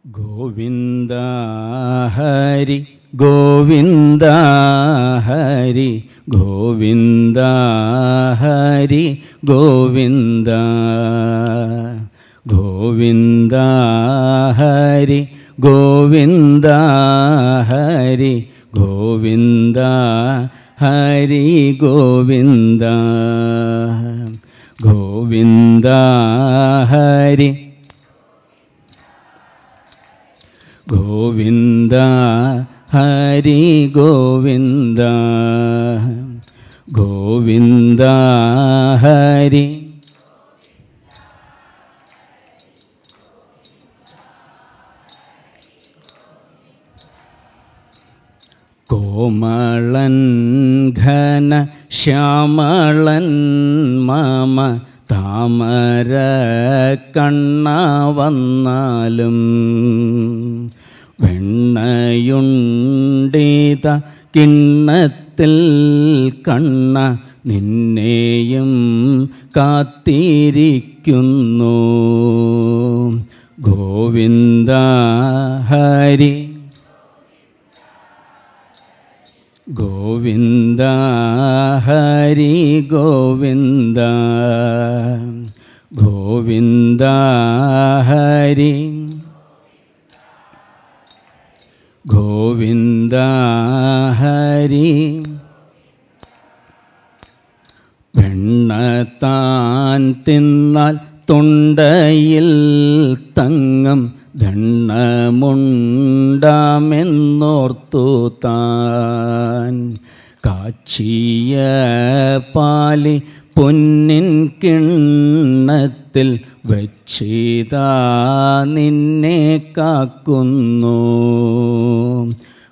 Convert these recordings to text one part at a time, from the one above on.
ഗോവിന്ദ ഹരി ഗോവിന്ദ ഹരി ഗോവിന്ദ ഹരി ഗോവിന്ദ ഗോവിന്ദ ഹരി ഗോവിന്ദ ഹരി ഗോവിന്ദ ഹരി ഗോവിന്ദ ഗോവിന്ദ ഹരി ഗോവിന്ദ ഹരി ഗോവിന്ദ ഗോവിന്ദ ഹരി കോമളൻ ഘന ശ്യാമളൻ മമ താമര കണ്ണ വന്നാലും വെണ്ണയുണ്ടിത കിണ്ണത്തിൽ കണ്ണ നിന്നെയും കാത്തിരിക്കുന്നു ഗോവിന്ദ ഹരി ഗോവിന്ദ ഹരി ഗോവിന്ദ ഗോവിന്ദ ഹരി ഗോവിന്ദ ഹരി വെണ്ണത്താൻ തിന്നാൽ തൊണ്ടയിൽ തങ്ങം ദണ്ണമുണ്ടാമെന്നോർത്തു താൻ കാച്ചിയ പാലി പൊന്നിൻ കിണ്ണത്തിൽ വച്ചിതാ നിന്നെ കാക്കുന്നു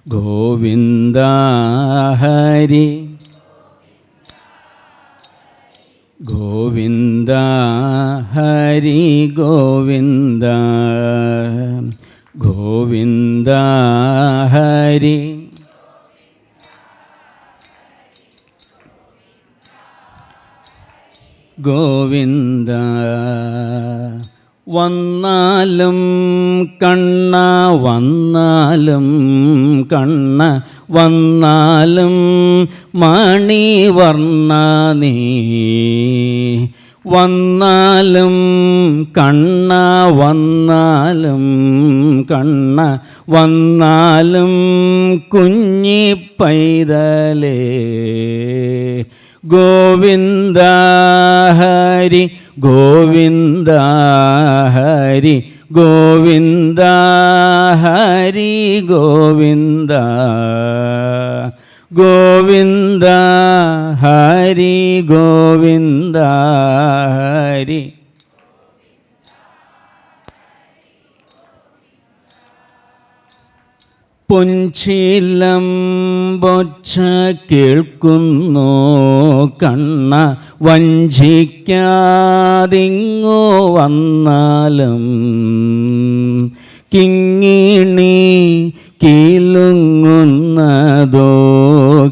ഗോവിന്ദ ഹരി ഗോവിന്ദ ഹരി ഗോവിന്ദ ഗോവിന്ദ ഹരി ഗോവിന്ദ വന്നാലും കണ്ണ വന്നാലും കണ്ണ വന്നാലും മണിവർണ്ണ നീ വന്നാലും കണ്ണ വന്നാലും കണ്ണ വന്നാലും കുഞ്ഞി പൈതലേ ഗോവിന്ദ ഹരി ഗോവിന്ദ ഹരി ഗോവിന്ദ ഹരി ഗോവിന്ദ ഗോവിന്ദ ഹരി ഗോവിന്ദ ഹരി പൊൻചിലം ബൊച്ച കേൾക്കുന്നു കണ്ണ വഞ്ചിക്കാതിങ്ങോ വന്നാലും കിങ്ങിണി കീലുങ്ങുന്നതോ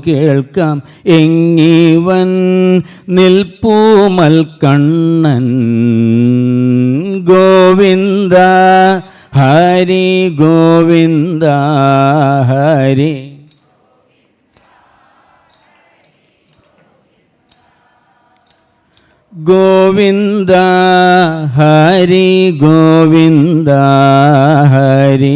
കേൾക്കാം എങ്ങിവൻ നിൽപ്പൂമൽ കണ്ണൻ ഗോവിന്ദ ഹരി ഗോവിന്ദ ഹരി ഗോവിന്ദ ഹരി ഗോവിന്ദ ഹരി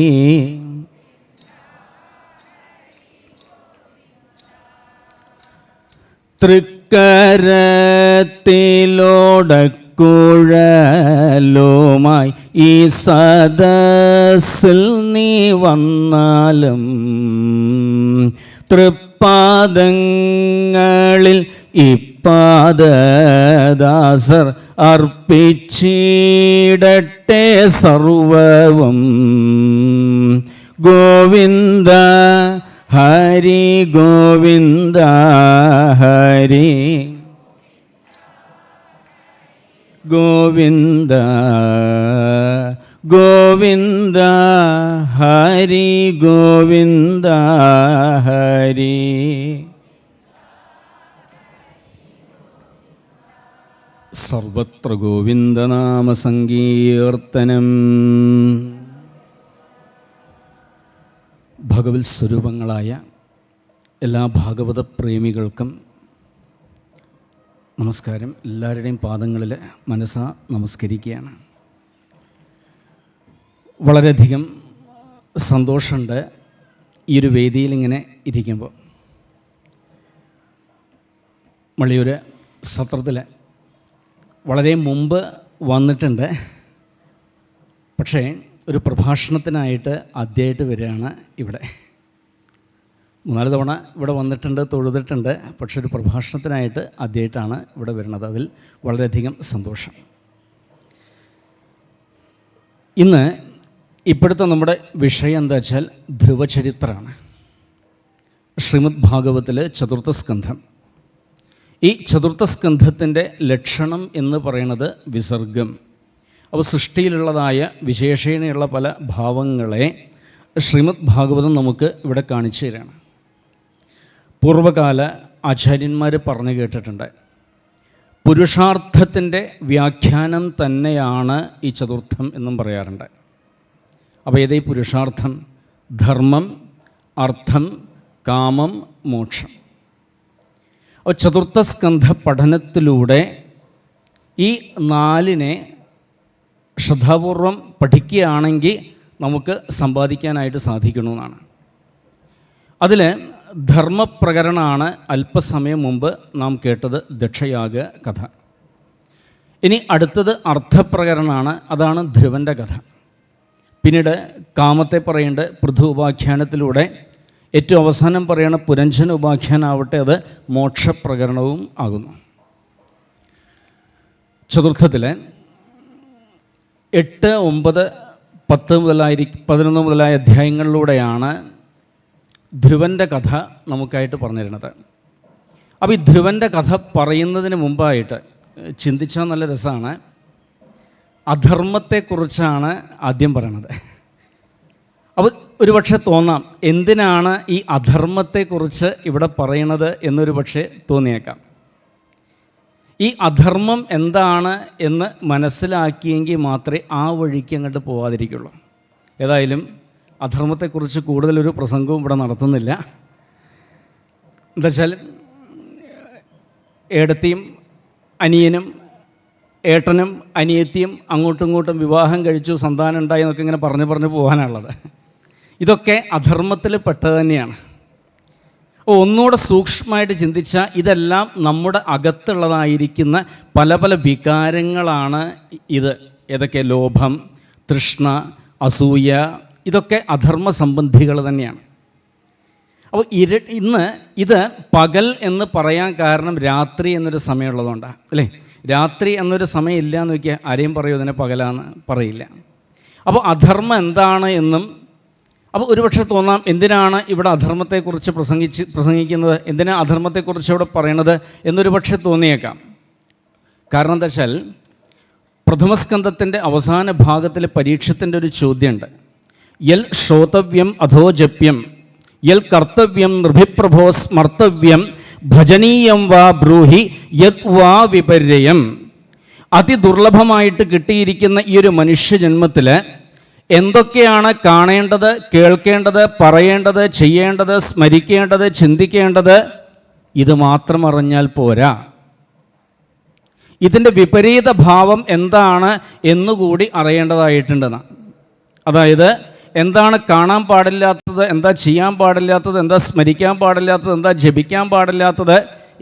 തൃക്കരത്തിലോടക്കുഴലുമായി ഈ സദസ്സിൽ നീ വന്നാലും തൃപ്പാദങ്ങളിൽ ഇപ്പാദദാസർ അർപ്പിച്ചിടട്ടെ സർവവും ഗോവിന്ദ ഹരി ഗോവിന്ദ ഹരി ഗോവിന്ദ ഗോവിന്ദ ഹരി ഗോവിന്ദ ഹരി സർവത്ര ഗോവിന്ദനാമസങ്കീർത്തനം. ഭഗവത് സ്വരൂപങ്ങളായ എല്ലാ ഭാഗവത പ്രേമികൾക്കും നമസ്കാരം. എല്ലാവരുടെയും പാദങ്ങളിൽ മനസ്സാ നമസ്കരിക്കുകയാണ്. വളരെയധികം സന്തോഷമുണ്ട് ഈ ഒരു വേദിയിൽ ഇങ്ങനെ ഇരിക്കുമ്പോൾ. മള്ളിയൂർ സത്രത്തിൽ വളരെ മുമ്പ് വന്നിട്ടുണ്ട്, പക്ഷേ ഒരു പ്രഭാഷണത്തിനായിട്ട് ആദ്യമായിട്ട് വരികയാണ് ഇവിടെ. 3-4 തവണ ഇവിടെ വന്നിട്ടുണ്ട്, തൊഴുതിട്ടുണ്ട്, പക്ഷെ ഒരു പ്രഭാഷണത്തിനായിട്ട് ആദ്യമായിട്ടാണ് ഇവിടെ വരുന്നത്. അതിൽ വളരെയധികം സന്തോഷം. ഇന്ന് ഇപ്പോഴത്തെ നമ്മുടെ വിഷയം എന്താ വെച്ചാൽ ധ്രുവചരിത്രമാണ്. ശ്രീമദ് ഭാഗവത്തിൽ ചതുർത്ഥ സ്കന്ധം. ഈ ചതുർത്ഥ സ്കന്ധത്തിൻ്റെ ലക്ഷണം എന്ന് പറയുന്നത് വിസർഗം. അപ്പോൾ സൃഷ്ടിയിലുള്ളതായ വിശേഷണയുള്ള പല ഭാവങ്ങളെ ശ്രീമദ് ഭാഗവതം നമുക്ക് ഇവിടെ കാണിച്ചു തരാണ്. പൂർവകാല ആചാര്യന്മാർ പറഞ്ഞു കേട്ടിട്ടുണ്ട്, പുരുഷാർത്ഥത്തിൻ്റെ വ്യാഖ്യാനം തന്നെയാണ് ഈ ചതുർത്ഥം എന്നും പറയാറുണ്ട്. അപ്പോൾ ഏതേ പുരുഷാർത്ഥം? ധർമ്മം, അർത്ഥം, കാമം, മോക്ഷം. അപ്പോൾ ചതുർത്ഥ സ്കന്ധ പഠനത്തിലൂടെ ഈ 4 ശ്രദ്ധാപൂർവം പഠിക്കുകയാണെങ്കിൽ നമുക്ക് സമ്പാദിക്കാനായിട്ട് സാധിക്കണമെന്നാണ്. അതിൽ ധർമ്മപ്രകരണമാണ് അല്പസമയം മുമ്പ് നാം കേട്ടത്, ദക്ഷയാഗ കഥ. ഇനി അടുത്തത് അർത്ഥപ്രകരണമാണ്, അതാണ് ധ്രുവൻ്റെ കഥ. പിന്നീട് കാമത്തെ പറയേണ്ട പൃഥു ഉപാഖ്യാനത്തിലൂടെ, ഏറ്റവും അവസാനം പറയണ പുരഞ്ജന ഉപാഖ്യാനാവട്ടെ, അത് മോക്ഷപ്രകരണവും ആകുന്നു. ചതുർത്ഥത്തിൽ 8, 9, 10 മുതലായി 11 മുതലായ അധ്യായങ്ങളിലൂടെയാണ് ധ്രുവൻ്റെ കഥ നമുക്കായിട്ട് പറഞ്ഞു തരുന്നത്. അപ്പോൾ ഈ ധ്രുവൻ്റെ കഥ പറയുന്നതിന് മുമ്പായിട്ട് ചിന്തിച്ചാൽ നല്ല രസമാണ്. അധർമ്മത്തെക്കുറിച്ചാണ് ആദ്യം പറയണത്. അപ്പോൾ ഒരുപക്ഷെ തോന്നാം, എന്തിനാണ് ഈ അധർമ്മത്തെക്കുറിച്ച് ഇവിടെ പറയണത് എന്നൊരു പക്ഷേ തോന്നിയേക്കാം. ഈ അധർമ്മം എന്താണ് എന്ന് മനസ്സിലാക്കിയെങ്കിൽ മാത്രമേ ആ വഴിക്ക് അങ്ങോട്ട് പോകാതിരിക്കുള്ളൂ. ഏതായാലും അധർമ്മത്തെക്കുറിച്ച് കൂടുതലൊരു പ്രസംഗവും ഇവിടെ നടത്തുന്നില്ല. എന്താ വെച്ചാൽ ഏടത്തിയും അനിയനും ഏട്ടനും അനിയത്തിയും അങ്ങോട്ടും ഇങ്ങോട്ടും വിവാഹം കഴിച്ചു, സന്താനം ഉണ്ടായി എന്നൊക്കെ ഇങ്ങനെ പറഞ്ഞു പോകാനുള്ളത്. ഇതൊക്കെ അധർമ്മത്തിൽ പെട്ടത് തന്നെയാണ്. ഒന്നുകൂടെ സൂക്ഷ്മമായിട്ട് ചിന്തിച്ചാൽ ഇതെല്ലാം നമ്മുടെ അകത്തുള്ളതായിരിക്കുന്ന പല പല വികാരങ്ങളാണ് ഇത്. ഏതൊക്കെ? ലോഭം, തൃഷ്ണ, അസൂയ, ഇതൊക്കെ അധർമ്മ സംബന്ധികൾ തന്നെയാണ്. അപ്പോൾ ഇന്ന് ഇത് പകൽ എന്ന് പറയാൻ കാരണം രാത്രി എന്നൊരു സമയമുള്ളതുകൊണ്ടാണ്, അല്ലേ? രാത്രി എന്നൊരു സമയം ഇല്ല എന്ന് നോക്കിയാൽ ആരെയും പറയൂ ഇതിനെ പകലാന്ന്? പറയില്ല. അപ്പോൾ അധർമ്മം എന്താണ് എന്നും, അപ്പോൾ ഒരുപക്ഷെ തോന്നാം, എന്തിനാണ് ഇവിടെ അധർമ്മത്തെക്കുറിച്ച് പ്രസംഗിക്കുന്നത്, എന്തിനാണ് അധർമ്മത്തെക്കുറിച്ച് ഇവിടെ പറയണത് എന്നൊരു പക്ഷെ തോന്നിയേക്കാം. കാരണം എന്താ വെച്ചാൽ പ്രഥമസ്കന്ധത്തിൻ്റെ അവസാന ഭാഗത്തിൽ പരീക്ഷത്തിൻ്റെ ഒരു ചോദ്യമുണ്ട്. യൽ ശ്രോതവ്യം അധോ ജപ്യം, യൽ കർത്തവ്യം നൃഭിപ്രഭോ സ്മർത്തവ്യം, ഭജനീയം വാ ബ്രൂഹി യത് വാ വിപര്യം. അതിദുർലഭമായിട്ട് കിട്ടിയിരിക്കുന്ന ഈ ഒരു മനുഷ്യജന്മത്തിൽ എന്തൊക്കെയാണ് കാണേണ്ടത്, കേൾക്കേണ്ടത്, പറയേണ്ടത്, ചെയ്യേണ്ടത്, സ്മരിക്കേണ്ടത്, ചിന്തിക്കേണ്ടത്, ഇത് മാത്രം അറിഞ്ഞാൽ പോരാ. ഇതിൻ്റെ വിപരീത ഭാവം എന്താണ് എന്നുകൂടി അറിയേണ്ടതായിട്ടുണ്ടെന്ന്. അതായത് എന്താണ് കാണാൻ പാടില്ലാത്തത്, എന്താ ചെയ്യാൻ പാടില്ലാത്തത്, എന്താ സ്മരിക്കാൻ പാടില്ലാത്തത്, എന്താ ജപിക്കാൻ പാടില്ലാത്തത്,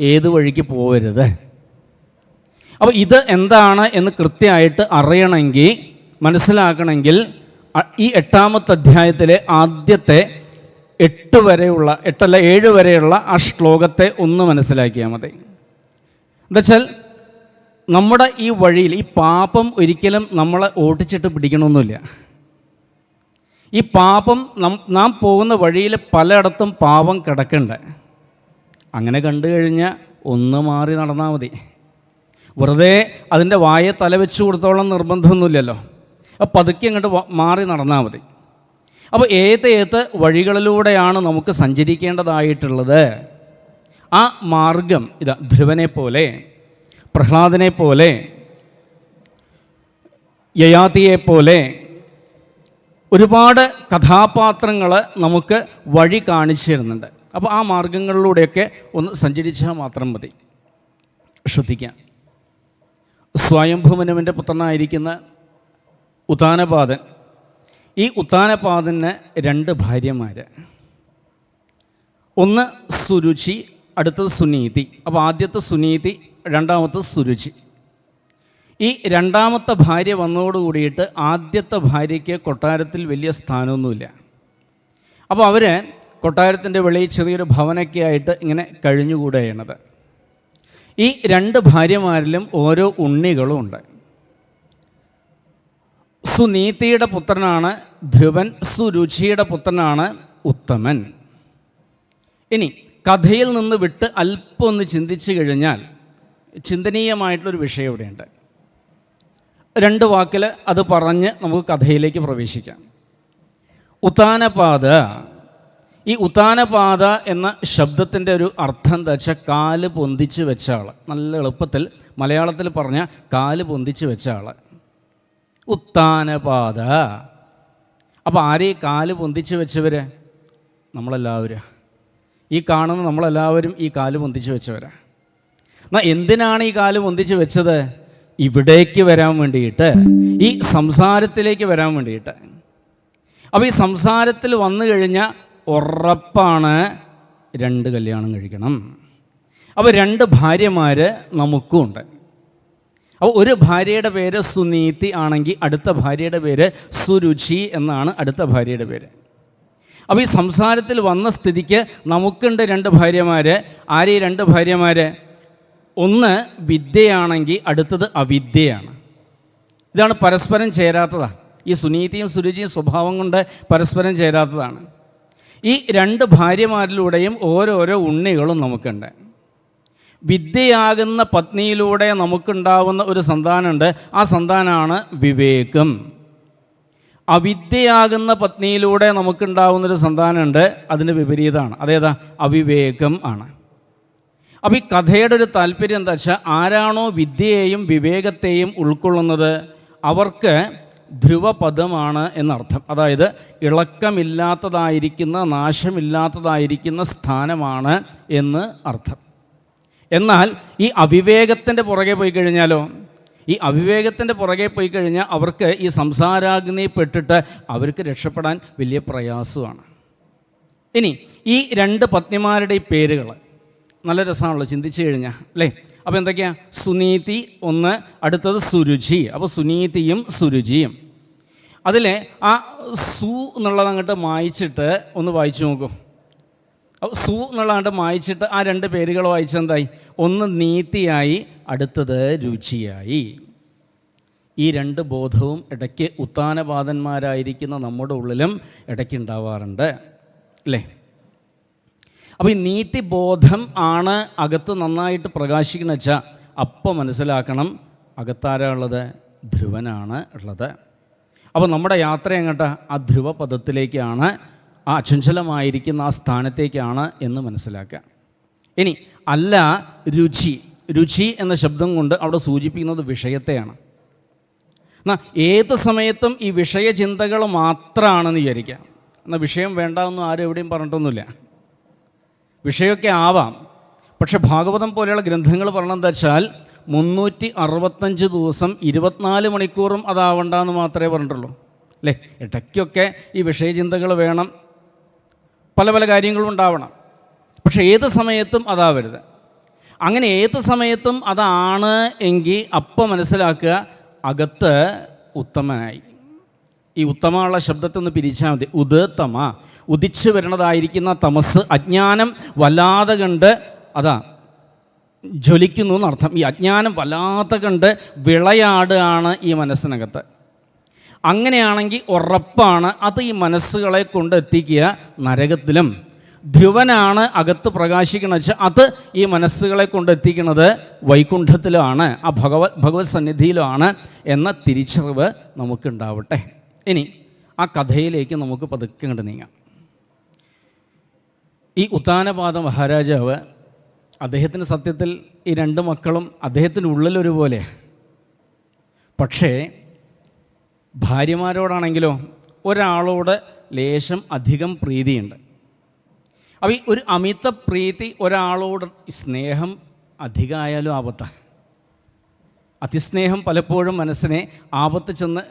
ഏത് വഴിക്ക് പോകരുത്. അപ്പോൾ ഇത് എന്താണ് എന്ന് കൃത്യമായിട്ട് അറിയണമെങ്കിൽ, മനസ്സിലാക്കണമെങ്കിൽ ഈ 8ാമത്തെ അധ്യായത്തിലെ ആദ്യത്തെ 8 വരെയുള്ള 7 വരെയുള്ള ആ ശ്ലോകത്തെ ഒന്ന് മനസ്സിലാക്കിയാൽ മതി. എന്താച്ചാൽ നമ്മുടെ ഈ വഴിയിൽ ഈ പാപം ഒരിക്കലും നമ്മളെ ഓടിച്ചിട്ട് പിടിക്കണമെന്നില്ല. ഈ പാപം നാം പോകുന്ന വഴിയിൽ പലയിടത്തും പാപം കിടക്കണ്ട. അങ്ങനെ കണ്ടു കഴിഞ്ഞാൽ ഒന്ന് മാറി നടന്നാൽ മതി. വെറുതെ അതിൻ്റെ വായെ തലവെച്ച് കൊടുത്തോളം നിർബന്ധമൊന്നുമില്ലല്ലോ. അപ്പോൾ പതുക്കെ അങ്ങോട്ട് മാറി നടന്നാൽ മതി. അപ്പോൾ ഏത് വഴികളിലൂടെയാണ് നമുക്ക് സഞ്ചരിക്കേണ്ടതായിട്ടുള്ളത്? ആ മാർഗം ഇതാ. ധ്രുവനെ പോലെ, പ്രഹ്ലാദനെ പോലെ, യയാതിയെ പോലെ, ഒരുപാട് കഥാപാത്രങ്ങൾ നമുക്ക് വഴി കാണിച്ചു തരുന്നുണ്ട്. അപ്പോൾ ആ മാർഗങ്ങളിലൂടെയൊക്കെ ഒന്ന് സഞ്ചരിച്ചാൽ മാത്രം മതി. ശ്രദ്ധിക്കാം. സ്വയംഭുമനുവിൻ്റെ പുത്രനായിരിക്കുന്ന ഉത്താനപാദൻ, ഈ ഉത്താനപാദന് 2 ഭാര്യമാർ. ഒന്ന് സുരുചി, അടുത്തത് സുനീതി. അപ്പോൾ ആദ്യത്തെ സുനീതി, രണ്ടാമത്തെ സുരുചി. ഈ രണ്ടാമത്തെ ഭാര്യ വന്നതോടുകൂടിയിട്ട് ആദ്യത്തെ ഭാര്യയ്ക്ക് കൊട്ടാരത്തിൽ വലിയ സ്ഥാനമൊന്നുമില്ല. അപ്പോൾ അവർ കൊട്ടാരത്തിൻ്റെ വെളിയിൽ ചെറിയൊരു ഭവനൊക്കെ ആയിട്ട് ഇങ്ങനെ കഴിഞ്ഞുകൂടുകയാണത്. ഈ 2 ഭാര്യമാരിലും ഓരോ ഉണ്ണികളും ഉണ്ട്. സുനീതിയുടെ പുത്രനാണ് ധ്രുവൻ, സുരുചിയുടെ പുത്രനാണ് ഉത്തമൻ. ഇനി കഥയിൽ നിന്ന് വിട്ട് അല്പം ഒന്ന് ചിന്തിച്ചു കഴിഞ്ഞാൽ ചിന്തനീയമായിട്ടുള്ളൊരു വിഷയം ഇവിടെയുണ്ട്. 2 വാക്കിൽ അത് പറഞ്ഞ് നമുക്ക് കഥയിലേക്ക് പ്രവേശിക്കാം. ഉത്താനപാദ. ഈ ഉത്താനപാദ എന്ന ശബ്ദത്തിൻ്റെ ഒരു അർത്ഥം എന്താ വെച്ചാൽ കാല് പൊന്തിച്ച് വെച്ച ആൾ. നല്ല എളുപ്പത്തിൽ മലയാളത്തിൽ പറഞ്ഞാൽ കാല് പൊന്തിച്ച് വെച്ച ആൾ, ഉത്താനപാദ. അപ്പോൾ ആരെയും കാല് പൊന്തിച്ച് വെച്ചവർ? നമ്മളെല്ലാവരും. ഈ കാണുന്ന നമ്മളെല്ലാവരും ഈ കാല് പൊന്തിച്ച് വെച്ചവരാ. എന്നാൽ എന്തിനാണ് ഈ കാല് പൊന്തിച്ച് വെച്ചത്? ഇവിടേക്ക് വരാൻ വേണ്ടിയിട്ട്, ഈ സംസാരത്തിലേക്ക് വരാൻ വേണ്ടിയിട്ട്. അപ്പോൾ ഈ സംസാരത്തിൽ വന്നു കഴിഞ്ഞാൽ ഉറപ്പാണ് 2 കല്യാണം കഴിക്കണം. അപ്പോൾ 2 ഭാര്യമാർ നമുക്കും ഉണ്ട്. അപ്പോൾ ഒരു ഭാര്യയുടെ പേര് സുനീതി ആണെങ്കിൽ അടുത്ത ഭാര്യയുടെ പേര് സുരുചി എന്നാണ് അടുത്ത ഭാര്യയുടെ പേര്. അപ്പോൾ ഈ സംസാരത്തിൽ വന്ന സ്ഥിതിക്ക് നമുക്കുണ്ട് 2 ഭാര്യമാർ. ആരെ 2 ഭാര്യമാർ? ഒന്ന് വിദ്യയാണെങ്കിൽ അടുത്തത് അവിദ്യയാണ്. ഇതാണ് പരസ്പരം ചേരാത്തതാണ്. ഈ സുനീതിയും സുരുചിയും സ്വഭാവം കൊണ്ട് പരസ്പരം ചേരാത്തതാണ്. ഈ 2 ഭാര്യമാരിലൂടെയും ഓരോരോ ഉണ്ണികളും നമുക്കുണ്ട്. വിദ്യയാകുന്ന പത്നിയിലൂടെ നമുക്കുണ്ടാവുന്ന ഒരു സന്താനമുണ്ട്. ആ സന്താനമാണ് വിവേകം. അവിദ്യയാകുന്ന പത്നിയിലൂടെ നമുക്കുണ്ടാവുന്നൊരു സന്താനമുണ്ട്, അതിന് വിപരീതമാണ്. അതേതാ? അവിവേകം ആണ്. അപ്പോൾ ഈ കഥയുടെ ഒരു താല്പര്യം എന്താ വെച്ചാൽ, ആരാണോ വിദ്യയെയും വിവേകത്തെയും ഉൾക്കൊള്ളുന്നത് അവർക്ക് ധ്രുവപദമാണ് എന്നർത്ഥം. അതായത് ഇളക്കമില്ലാത്തതായിരിക്കുന്ന, നാശമില്ലാത്തതായിരിക്കുന്ന സ്ഥാനമാണ് എന്ന് അർത്ഥം. എന്നാൽ ഈ അവിവേകത്തിൻ്റെ പുറകെ പോയി കഴിഞ്ഞാലോ, ഈ അവിവേകത്തിൻ്റെ പുറകെ പോയി കഴിഞ്ഞാൽ അവർക്ക് ഈ സംസാരാഗ്നിപ്പെട്ടിട്ട് അവർക്ക് രക്ഷപ്പെടാൻ വലിയ പ്രയാസമാണ്. ഇനി ഈ 2 പത്നിമാരുടെ ഈ പേരുകൾ നല്ല രസമാണല്ലോ ചിന്തിച്ചു കഴിഞ്ഞാൽ, അല്ലേ? അപ്പോൾ എന്തൊക്കെയാണ്? സുനീതി ഒന്ന്, അടുത്തത് സുരുചി. അപ്പോൾ സുനീതിയും സുരുചിയും. അതിലെ ആ സു എന്നുള്ളത് അങ്ങോട്ട് മായ്ച്ചിട്ട് ഒന്ന് വായിച്ചു നോക്കൂ. അപ്പോൾ സു എന്നുള്ളതാണ്ട് മായ്ച്ചിട്ട് ആ 2 പേരുകൾ വായിച്ചെന്തായി? ഒന്ന് നീതിയായി, അടുത്തത് രുചിയായി. ഈ 2 ബോധവും ഇടയ്ക്ക് ഉത്താനപാദന്മാരായിരിക്കുന്ന നമ്മുടെ ഉള്ളിലും ഇടയ്ക്ക് ഉണ്ടാവാറുണ്ട്, അല്ലേ? അപ്പോൾ ഈ നീതിബോധം ആണ് അകത്ത് നന്നായിട്ട് പ്രകാശിക്കുന്ന വെച്ചാൽ അപ്പം മനസ്സിലാക്കണം അകത്താരാ ഉള്ളത്? ധ്രുവനാണ് ഉള്ളത്. അപ്പോൾ നമ്മുടെ യാത്ര എങ്ങോട്ടാ? ആ ധ്രുവപദത്തിലേക്കാണ്, ആ അചഞ്ചലമായിരിക്കുന്ന ആ സ്ഥാനത്തേക്കാണ് എന്ന് മനസ്സിലാക്കുക. ഇനി അല്ല രുചി. രുചി എന്ന ശബ്ദം കൊണ്ട് അവിടെ സൂചിപ്പിക്കുന്നത് വിഷയത്തെയാണ്. എന്നാൽ ഏത് സമയത്തും ഈ വിഷയചിന്തകൾ മാത്രമാണെന്ന് വിചാരിക്കാം. എന്നാൽ വിഷയം വേണ്ടാമെന്നും ആരും എവിടെയും പറഞ്ഞിട്ടൊന്നുമില്ല. വിഷയമൊക്കെ ആവാം. പക്ഷെ ഭാഗവതം പോലെയുള്ള ഗ്രന്ഥങ്ങൾ പറഞ്ഞതെന്താ വെച്ചാൽ 365 ദിവസം 24 മണിക്കൂറും അതാവണ്ടെന്ന് മാത്രമേ പറഞ്ഞിട്ടുള്ളൂ, അല്ലേ? ഇടയ്ക്കൊക്കെ ഈ വിഷയചിന്തകൾ വേണം, പല പല കാര്യങ്ങളും ഉണ്ടാവണം. പക്ഷേ ഏത് സമയത്തും അതാവരുത്. അങ്ങനെ ഏത് സമയത്തും അതാണ് എങ്കിൽ അപ്പം മനസ്സിലാക്കുക അകത്ത് ഉത്തമനായി. ഈ ഉത്തമമുള്ള ശബ്ദത്തെ ഒന്ന് പിരിച്ചാൽ മതി. ഉദത്തമ, ഉദിച്ചു വരുന്നതായിരിക്കുന്ന തമസ്, അജ്ഞാനം വല്ലാതെ കണ്ട് അതാ ജ്വലിക്കുന്നു എന്നർത്ഥം. ഈ അജ്ഞാനം വല്ലാതെ കണ്ട് വിളയാടുകയാണ് ഈ മനസ്സിനകത്ത്. അങ്ങനെയാണെങ്കിൽ ഉറപ്പാണ് അത് ഈ മനസ്സുകളെ കൊണ്ടെത്തിക്കുക നരകത്തിലും. ധ്രുവനാണ് അകത്ത് പ്രകാശിക്കണമെന്ന് വെച്ചാൽ അത് ഈ മനസ്സുകളെ കൊണ്ടെത്തിക്കുന്നത് വൈകുണ്ഠത്തിലുമാണ്, ആ ഭഗവത് സന്നിധിയിലുമാണ് എന്ന തിരിച്ചറിവ് നമുക്കുണ്ടാവട്ടെ. ഇനി ആ കഥയിലേക്ക് നമുക്ക് പതുക്കെ കണ്ട് നീങ്ങാം. ഈ ഉത്താനപാദ മഹാരാജാവ്, അദ്ദേഹത്തിന് സത്യത്തിൽ ഈ 2 മക്കളും അദ്ദേഹത്തിൻ്റെ ഉള്ളിലൊരുപോലെ. പക്ഷേ ഭാര്യമാരോടാണെങ്കിലോ ഒരാളോട് ലേശം അധികം പ്രീതിയുണ്ട്. അപ്പോൾ ഈ ഒരു അമിത പ്രീതി ഒരാളോട്, സ്നേഹം അധികമായാലും ആപത്താണ്. അതിസ്നേഹം പലപ്പോഴും മനസ്സിനെ ആപത്ത് ചെന്ന്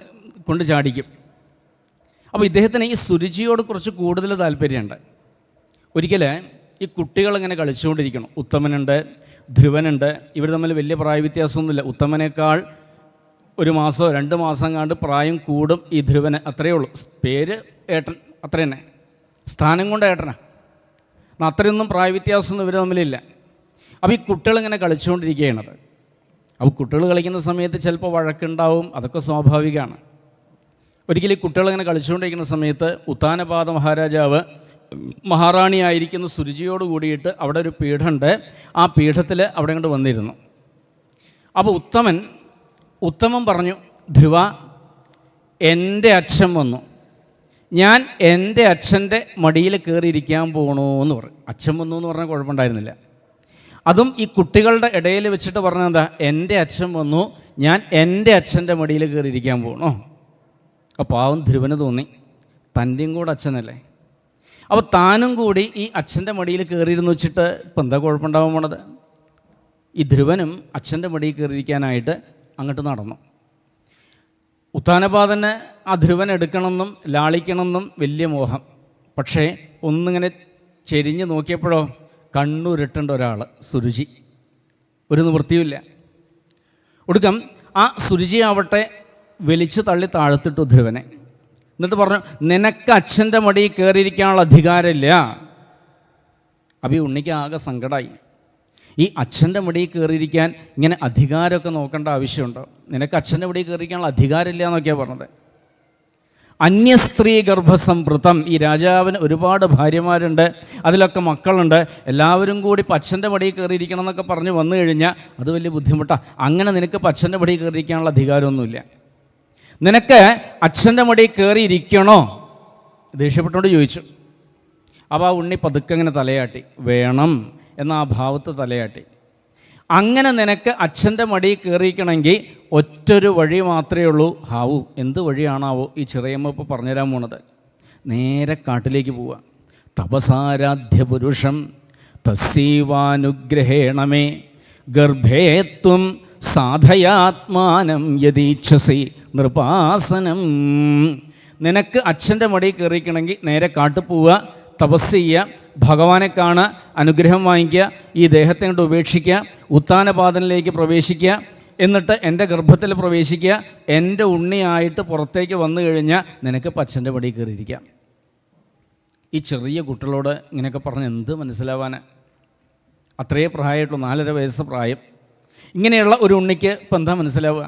കൊണ്ട് ചാടിക്കും. അപ്പോൾ ഇദ്ദേഹത്തിന് ഈ സുരുചിയോട് കുറച്ച് കൂടുതൽ താല്പര്യമുണ്ട്. ഒരിക്കൽ ഈ കുട്ടികളിങ്ങനെ കളിച്ചുകൊണ്ടിരിക്കണം. ഉത്തമനുണ്ട്, ധ്രുവനുണ്ട്. ഇവർ തമ്മിൽ വലിയ പ്രായവ്യത്യാസമൊന്നുമില്ല. ഉത്തമനേക്കാൾ 1 മാസമോ 2 മാസം കണ്ട് പ്രായം കൂടും ഈ ധ്രുവന്, അത്രയേ ഉള്ളൂ. പേര് ഏട്ടൻ, അത്ര തന്നെ. സ്ഥാനം കൊണ്ട് ഏട്ടനാണ്. അത്രയൊന്നും പ്രായവ്യത്യാസമൊന്നും ഇവർ തമ്മിലില്ല. അപ്പോൾ ഈ കുട്ടികളിങ്ങനെ കളിച്ചുകൊണ്ടിരിക്കുകയാണത്. അപ്പോൾ കുട്ടികൾ കളിക്കുന്ന സമയത്ത് ചിലപ്പോൾ വഴക്കുണ്ടാവും, അതൊക്കെ സ്വാഭാവികമാണ്. ഒരിക്കലും ഈ കുട്ടികളിങ്ങനെ കളിച്ചുകൊണ്ടിരിക്കുന്ന സമയത്ത് ഉത്താനപാദ മഹാരാജാവ് മഹാറാണിയായിരിക്കുന്ന സുരുചിയോട് കൂടിയിട്ട് അവിടെ ഒരു പീഠമുണ്ട്. ആ പീഠത്തിൽ അവിടെ കൊണ്ട് വന്നിരുന്നു. അപ്പോൾ ഉത്തമൻ പറഞ്ഞു, ധ്രുവ, എൻ്റെ അച്ഛൻ വന്നു, ഞാൻ എൻ്റെ അച്ഛൻ്റെ മടിയിൽ കയറിയിരിക്കാൻ പോകണോ എന്ന് പറഞ്ഞു. അച്ഛൻ വന്നു എന്ന് പറഞ്ഞാൽ കുഴപ്പമുണ്ടായിരുന്നില്ല. അതും ഈ കുട്ടികളുടെ ഇടയിൽ വെച്ചിട്ട് പറഞ്ഞതെന്താ, എൻ്റെ അച്ഛൻ വന്നു, ഞാൻ എൻ്റെ അച്ഛൻ്റെ മടിയിൽ കയറിയിരിക്കാൻ പോകണോ. അപ്പോൾ പാവം ധ്രുവന് തോന്നി, തൻ്റെയും കൂടെ അച്ഛനല്ലേ. അപ്പോൾ താനും കൂടി ഈ അച്ഛൻ്റെ മടിയിൽ കയറിയിരുന്ന് വെച്ചിട്ട് ഇപ്പം എന്താ കുഴപ്പമുണ്ടാവാൻ പോണത്. ഈ ധ്രുവനും അച്ഛൻ്റെ മടിയിൽ കയറിയിരിക്കാനായിട്ട് അങ്ങോട്ട് നടന്നു. ഉത്താനപാദന് ആ ധ്രുവൻ എടുക്കണമെന്നും ലാളിക്കണമെന്നും വലിയ മോഹം. പക്ഷേ ഒന്നിങ്ങനെ ചെരിഞ്ഞ് നോക്കിയപ്പോഴോ കണ്ണുരുട്ടേണ്ട ഒരാൾ, സുരുചി. ഒരു നിവൃത്തിയുമില്ല. ഒടുക്കം ആ സുരുചിയാവട്ടെ വലിച്ചു തള്ളി താഴ്ത്തിട്ടു ധ്രുവനെ. എന്നിട്ട് പറഞ്ഞു, നിനക്ക് അച്ഛൻ്റെ മടിയിൽ കയറിയിരിക്കാനുള്ള അധികാരമില്ല. അപ്പം ഈ ഉണ്ണിക്ക് ആകെ സങ്കടമായി. ഈ അച്ഛൻ്റെ മടിയിൽ കയറിയിരിക്കാൻ ഇങ്ങനെ അധികാരമൊക്കെ നോക്കേണ്ട ആവശ്യമുണ്ടോ? നിനക്ക് അച്ഛൻ്റെ മടിയിൽ കയറിയിരിക്കാനുള്ള അധികാരമില്ല എന്നൊക്കെയാണ് പറഞ്ഞത്. അന്യസ്ത്രീ ഗർഭസംഭൃതം. ഈ രാജാവിന് ഒരുപാട് ഭാര്യമാരുണ്ട്, അതിലൊക്കെ മക്കളുണ്ട്. എല്ലാവരും കൂടി അച്ഛൻ്റെ മടിയിൽ കയറിയിരിക്കണം എന്നൊക്കെ പറഞ്ഞ് വന്നു കഴിഞ്ഞാൽ അത് വലിയ ബുദ്ധിമുട്ടാണ്. അങ്ങനെ നിനക്ക് അച്ഛൻ്റെ മടിയിൽ കയറിയിരിക്കാനുള്ള അധികാരമൊന്നുമില്ല. നിനക്ക് അച്ഛൻ്റെ മടിയിൽ കയറിയിരിക്കണോ? ദേഷ്യപ്പെട്ടുകൊണ്ട് ചോദിച്ചു. അപ്പോൾ ആ ഉണ്ണി പതുക്കെ ഇങ്ങനെ തലയാട്ടി, വേണം എന്ന ആ ഭാവത്ത് തലയാട്ടി. അങ്ങനെ നിനക്ക് അച്ഛൻ്റെ മടിയിൽ കയറിയിരിക്കണമെങ്കിൽ ഒറ്റൊരു വഴി മാത്രമേ ഉള്ളൂ. ഹാവു, എന്ത് വഴിയാണാവോ ഈ ചെറിയമ്മ ഇപ്പോൾ പറഞ്ഞുതരാൻ പോണത്. നേരെ കാട്ടിലേക്ക് പോവുക. തപസാരാധ്യ പുരുഷം തസ്സീവാനുഗ്രഹേണമേ ഗർഭേത്വം സാധയാത്മാനം യദീച്ഛസി നൃപാസനം. നിനക്ക് അച്ഛൻ്റെ മടിയിൽ കയറിയിരിക്കണമെങ്കിൽ നേരെ കാട്ടിൽ പോവുക, തപസ് ചെയ്യുക, ഭഗവാനെ കാണുക, അനുഗ്രഹം വാങ്ങിക്കുക, ഈ ദേഹത്തെ കൊണ്ട് ഉപേക്ഷിക്കുക, ഉത്താനപാദനിലേക്ക് പ്രവേശിക്കുക, എന്നിട്ട് എൻ്റെ ഗർഭത്തിൽ പ്രവേശിക്കുക, എൻ്റെ ഉണ്ണിയായിട്ട് പുറത്തേക്ക് വന്നു കഴിഞ്ഞാൽ നിനക്ക് അച്ഛൻ്റെ മടിയിൽ കയറിയിരിക്കാം. ഈ ചെറിയ കുട്ടികളോട് ഇങ്ങനെയൊക്കെ പറഞ്ഞ് എന്ത് മനസ്സിലാവാനാണ്? അത്രയേ പ്രായമായിട്ടുള്ളൂ, 4.5 വയസ്സ് പ്രായം. ഇങ്ങനെയുള്ള ഒരു ഉണ്ണിക്ക് ഇപ്പം എന്താ മനസ്സിലാവുക?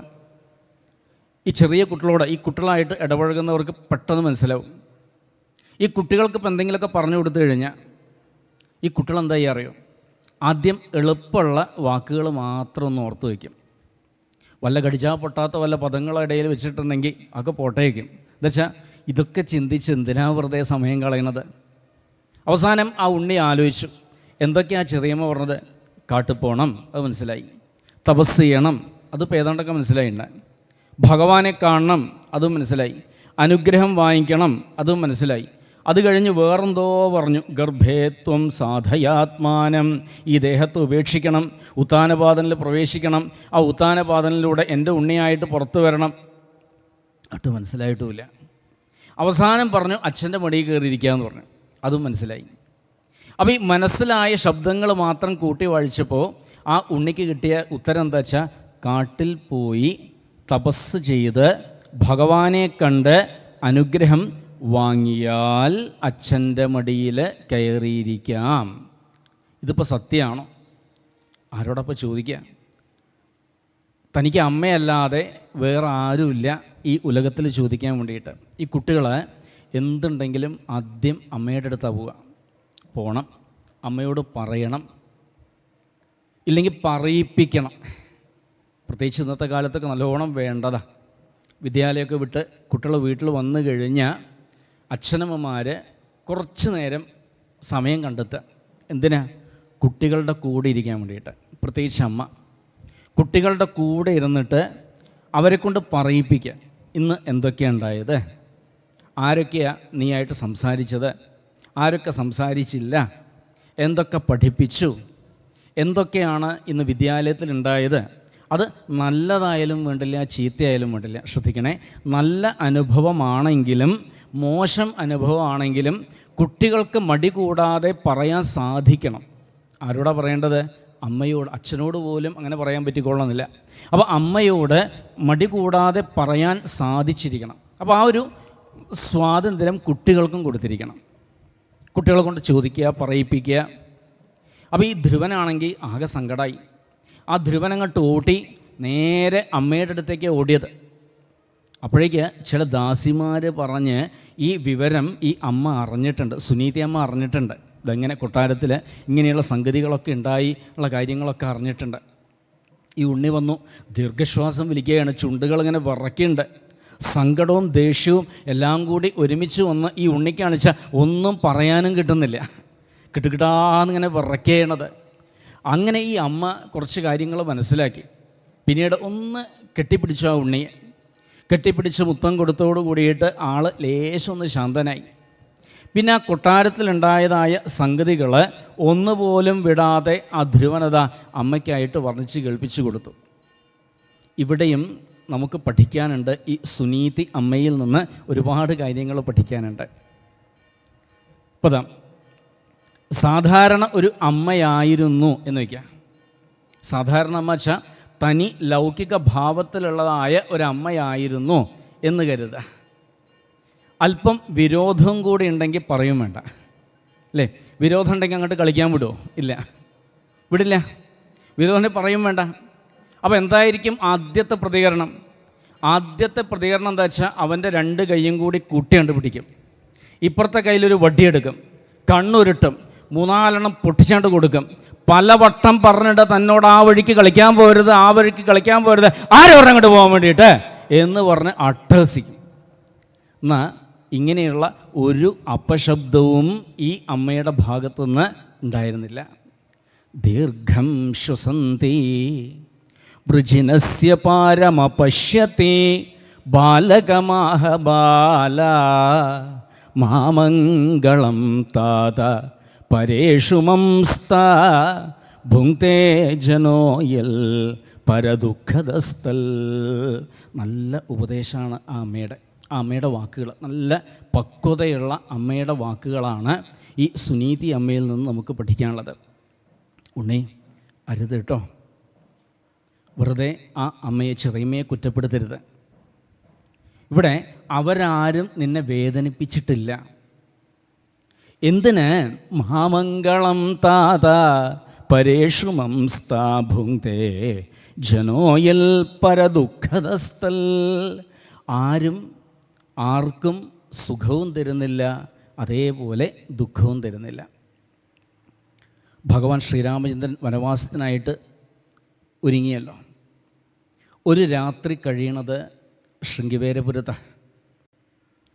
ഈ ചെറിയ കുട്ടികളോട്, ഈ കുട്ടികളായിട്ട് ഇടപഴകുന്നവർക്ക് പെട്ടെന്ന് മനസ്സിലാവും. ഈ കുട്ടികൾക്ക് ഇപ്പം എന്തെങ്കിലുമൊക്കെ പറഞ്ഞു കൊടുത്തു കഴിഞ്ഞാൽ ഈ കുട്ടികൾ എന്താ ചെയ്യുക അറിയോ? ആദ്യം എളുപ്പമുള്ള വാക്കുകൾ മാത്രം ഒന്ന് ഓർത്ത് വയ്ക്കും. വല്ല കടിച്ചാൽ പൊട്ടാത്ത വല്ല പദങ്ങളുടെ ഇടയിൽ വെച്ചിട്ടുണ്ടെങ്കിൽ അതൊക്കെ പോട്ടേക്കും. എന്നുവെച്ചാൽ ഇതൊക്കെ ചിന്തിച്ച് എന്തിനാ വെറുതെ സമയം കളയണത്. അവസാനം ആ ഉണ്ണി ആലോചിച്ചു, എന്തൊക്കെയാണ് ചെറിയമ്മ പറഞ്ഞത്? കാട്ടിൽ പോകണം, അത് മനസ്സിലായി. തപസ് ചെയ്യണം, അതിപ്പോൾ ഏതാണ്ടൊക്കെ മനസ്സിലായിട്ടുണ്ട്. ഭഗവാനെ കാണണം, അതും മനസ്സിലായി. അനുഗ്രഹം വാങ്ങിക്കണം, അതും മനസ്സിലായി. അത് കഴിഞ്ഞ് വേറെന്തോ പറഞ്ഞു, ഗർഭേത്വം സാധയാത്മാനം, ഈ ദേഹത്ത് ഉപേക്ഷിക്കണം, ഉത്താനപാദനിൽ പ്രവേശിക്കണം, ആ ഉത്താനപാദനിലൂടെ എൻ്റെ ഉണ്ണിയായിട്ട് പുറത്തു വരണം. അത് മനസ്സിലായിട്ടുമില്ല. അവസാനം പറഞ്ഞു അച്ഛൻ്റെ മടിയിൽ കയറിയിരിക്കുക എന്ന് പറഞ്ഞു, അതും മനസ്സിലായി. അപ്പോൾ ഈ മനസ്സിലായ ശബ്ദങ്ങൾ മാത്രം കൂട്ടി വായിച്ചപ്പോൾ ആ ഉണ്ണിക്ക് കിട്ടിയ ഉത്തരം എന്താ വെച്ചാൽ, കാട്ടിൽ പോയി തപസ് ചെയ്ത് ഭഗവാനെ കണ്ട് അനുഗ്രഹം വാങ്ങിയാൽ അച്ഛൻ്റെ മടിയിൽ കയറിയിരിക്കാം. ഇതിപ്പോൾ സത്യമാണോ? ആരോടപ്പോൾ ചോദിക്കുക? തനിക്ക് അമ്മയല്ലാതെ വേറെ ആരുമില്ല ഈ ഉലകത്തിൽ ചോദിക്കാൻ വേണ്ടിയിട്ട്. ഈ കുട്ടികൾ എന്തുണ്ടെങ്കിലും ആദ്യം അമ്മയുടെ അടുത്താണ് പോവുക. പോകണം, അമ്മയോട് പറയണം, ഇല്ലെങ്കിൽ പറയിപ്പിക്കണം. പ്രത്യേകിച്ച് ഇന്നത്തെ കാലത്തൊക്കെ നല്ലോണം വേണ്ടതാ. വിദ്യാലയമൊക്കെ വിട്ട് കുട്ടികൾ വീട്ടിൽ വന്നു കഴിഞ്ഞാൽ അച്ഛനമ്മമാർ കുറച്ച് നേരം സമയം കണ്ടെത്തുക. എന്തിനാ? കുട്ടികളുടെ കൂടെ ഇരിക്കാൻ വേണ്ടിയിട്ട്. പ്രത്യേകിച്ച് അമ്മ കുട്ടികളുടെ കൂടെ ഇരുന്നിട്ട് അവരെ കൊണ്ട് പറയിപ്പിക്കുക, ഇന്ന് എന്തൊക്കെയാണ് ഉണ്ടായത്, ആരൊക്കെയാണ് നീയായിട്ട് സംസാരിച്ചത്, ആരൊക്കെ സംസാരിച്ചില്ല, എന്തൊക്കെ പഠിപ്പിച്ചു, എന്തൊക്കെയാണ് ഇന്ന് വിദ്യാലയത്തിലുണ്ടായത്. അത് നല്ലതായാലും വേണ്ടില്ല, ചീത്തയായാലും വേണ്ടില്ല. ശ്രദ്ധിക്കണേ, നല്ല അനുഭവമാണെങ്കിലും മോശം അനുഭവമാണെങ്കിലും കുട്ടികൾക്ക് മടി കൂടാതെ പറയാൻ സാധിക്കണം. ആരോടാ പറയേണ്ടത്? അമ്മയോട്. അച്ഛനോട് പോലും അങ്ങനെ പറയാൻ പറ്റിക്കൊള്ളുന്നില്ല. അപ്പോൾ അമ്മയോട് മടി കൂടാതെ പറയാൻ സാധിച്ചിരിക്കണം. അപ്പോൾ ആ ഒരു സ്വാതന്ത്ര്യം കുട്ടികൾക്കും കൊടുത്തിരിക്കണം. കുട്ടികളെ കൊണ്ട് ചോദിക്കുക, പറയിപ്പിക്കുക. അപ്പോൾ ഈ ധ്രുവനാണെങ്കിൽ ആകെ സങ്കടമായി. ആ ധ്രുവനങ്ങോട്ട് ഓടി നേരെ അമ്മയുടെ അടുത്തേക്ക് ഓടിയത്. അപ്പോഴേക്ക് ചില ദാസിമാർ പറഞ്ഞ് ഈ വിവരം ഈ അമ്മ അറിഞ്ഞിട്ടുണ്ട്, സുനീതി അമ്മ അറിഞ്ഞിട്ടുണ്ട്. ഇതെങ്ങനെ കൊട്ടാരത്തിൽ ഇങ്ങനെയുള്ള സംഗതികളൊക്കെ ഉണ്ടായി ഉള്ള കാര്യങ്ങളൊക്കെ അറിഞ്ഞിട്ടുണ്ട്. ഈ ഉണ്ണി വന്നു, ദീർഘശ്വാസം വലിക്കുകയാണ്, ചുണ്ടുകളിങ്ങനെ വിറയ്ക്കുന്നുണ്ട്. സങ്കടവും ദേഷ്യവും എല്ലാം കൂടി ഒരുമിച്ച് വന്ന് ഈ ഉണ്ണിക്കാണിച്ചാൽ ഒന്നും പറയാനും കിട്ടുന്നില്ല. കിട്ടുകിട്ടാന്നിങ്ങനെ വിറയ്ക്കണത്. അങ്ങനെ ഈ അമ്മ കുറച്ച് കാര്യങ്ങൾ മനസ്സിലാക്കി. പിന്നീട് ഒന്ന് കെട്ടിപ്പിടിച്ചു. ആ ഉണ്ണിയെ കെട്ടിപ്പിടിച്ച് മുത്തം കൊടുത്തോടു കൂടിയിട്ട് ആൾ ലേശമൊന്ന് ശാന്തനായി. പിന്നെ ആ കൊട്ടാരത്തിലുണ്ടായതായ സംഗതികൾ ഒന്നുപോലും വിടാതെ ആ ധ്രുവനത അമ്മയ്ക്കായിട്ട് വർണ്ണിച്ച് കേൾപ്പിച്ചു കൊടുത്തു. ഇവിടെയും നമുക്ക് പഠിക്കാനുണ്ട്. ഈ സുനീതി അമ്മയിൽ നിന്ന് ഒരുപാട് കാര്യങ്ങൾ പഠിക്കാനുണ്ട്. ഇപ്പോൾ സാധാരണ ഒരു അമ്മയായിരുന്നു എന്ന് വയ്ക്കുക. സാധാരണ അമ്മ വെച്ചാൽ തനി ലൗകിക ഭാവത്തിലുള്ളതായ ഒരമ്മയായിരുന്നു എന്ന് കരുതുക. അല്പം വിരോധം കൂടി ഉണ്ടെങ്കിൽ പറയും വേണ്ട, അല്ലേ? വിരോധം ഉണ്ടെങ്കിൽ അങ്ങോട്ട് കളിക്കാൻ വിടുമോ? ഇല്ല, വിടില്ല. വിരോധം പറയും വേണ്ട. അപ്പോൾ എന്തായിരിക്കും ആദ്യത്തെ പ്രതികരണം? ആദ്യത്തെ പ്രതികരണം എന്താ വെച്ചാൽ അവൻ്റെ രണ്ട് കൈയും കൂടി കൂട്ടി കണ്ടുപിടിക്കും. ഇപ്പുറത്തെ കയ്യിലൊരു വടിയെടുക്കും, കണ്ണുരുട്ടും, 3-4 പൊട്ടിച്ചാണ്ട് കൊടുക്കും. പലവട്ടം പറഞ്ഞിട്ട് തന്നോട് ആ വഴിക്ക് കളിക്കാൻ പോരുത്, ആ വഴിക്ക് കളിക്കാൻ പോരുത്, ആരും പറഞ്ഞ് അങ്ങോട്ട് പോകാൻ വേണ്ടിയിട്ട് എന്ന് പറഞ്ഞ് അട്ടഹസിക്കും. എന്നാൽ ഇങ്ങനെയുള്ള ഒരു അപശബ്ദവും ഈ അമ്മയുടെ ഭാഗത്തുനിന്ന് ഉണ്ടായിരുന്നില്ല. ദീർഘം ശ്വസന്തി വൃജിനസ്യ പാരമപശ്യത്തെ ബാലകമാഹ ബാല മാമംഗളം താത പരേഷു മംസ്ത ഭുങ്ക്തേ ജനോയൽ പരദുഃഖദസ്തൽ. നല്ല ഉപദേശമാണ് ആ അമ്മയുടെ വാക്കുകൾ. നല്ല പക്വതയുള്ള അമ്മയുടെ വാക്കുകളാണ് ഈ സുനീതി അമ്മയിൽ നിന്ന് നമുക്ക് പഠിക്കാനുള്ളത്. ഉണ്ണി, അരുത് കേട്ടോ. വെറുതെ ആ അമ്മയെ, ചെറിയമ്മയെ കുറ്റപ്പെടുത്തരുത്. ഇവിടെ അവരാരും നിന്നെ വേദനിപ്പിച്ചിട്ടില്ല. എന്തിന്? മഹാമംഗളം താത പരേഷു മംസ്ത ഭുങ്ക്തേ ജനോയൽ പരദുഃഖദസ്തൽ. ആരും ആർക്കും സുഖവും തരുന്നില്ല, അതേപോലെ ദുഃഖവും തരുന്നില്ല. ഭഗവാൻ ശ്രീരാമചന്ദ്രൻ വനവാസത്തിനായിട്ട് ഒരുങ്ങിയല്ലോ. ഒരു രാത്രി കഴിയണത് ശൃംഗിവേരപുരത്ത്,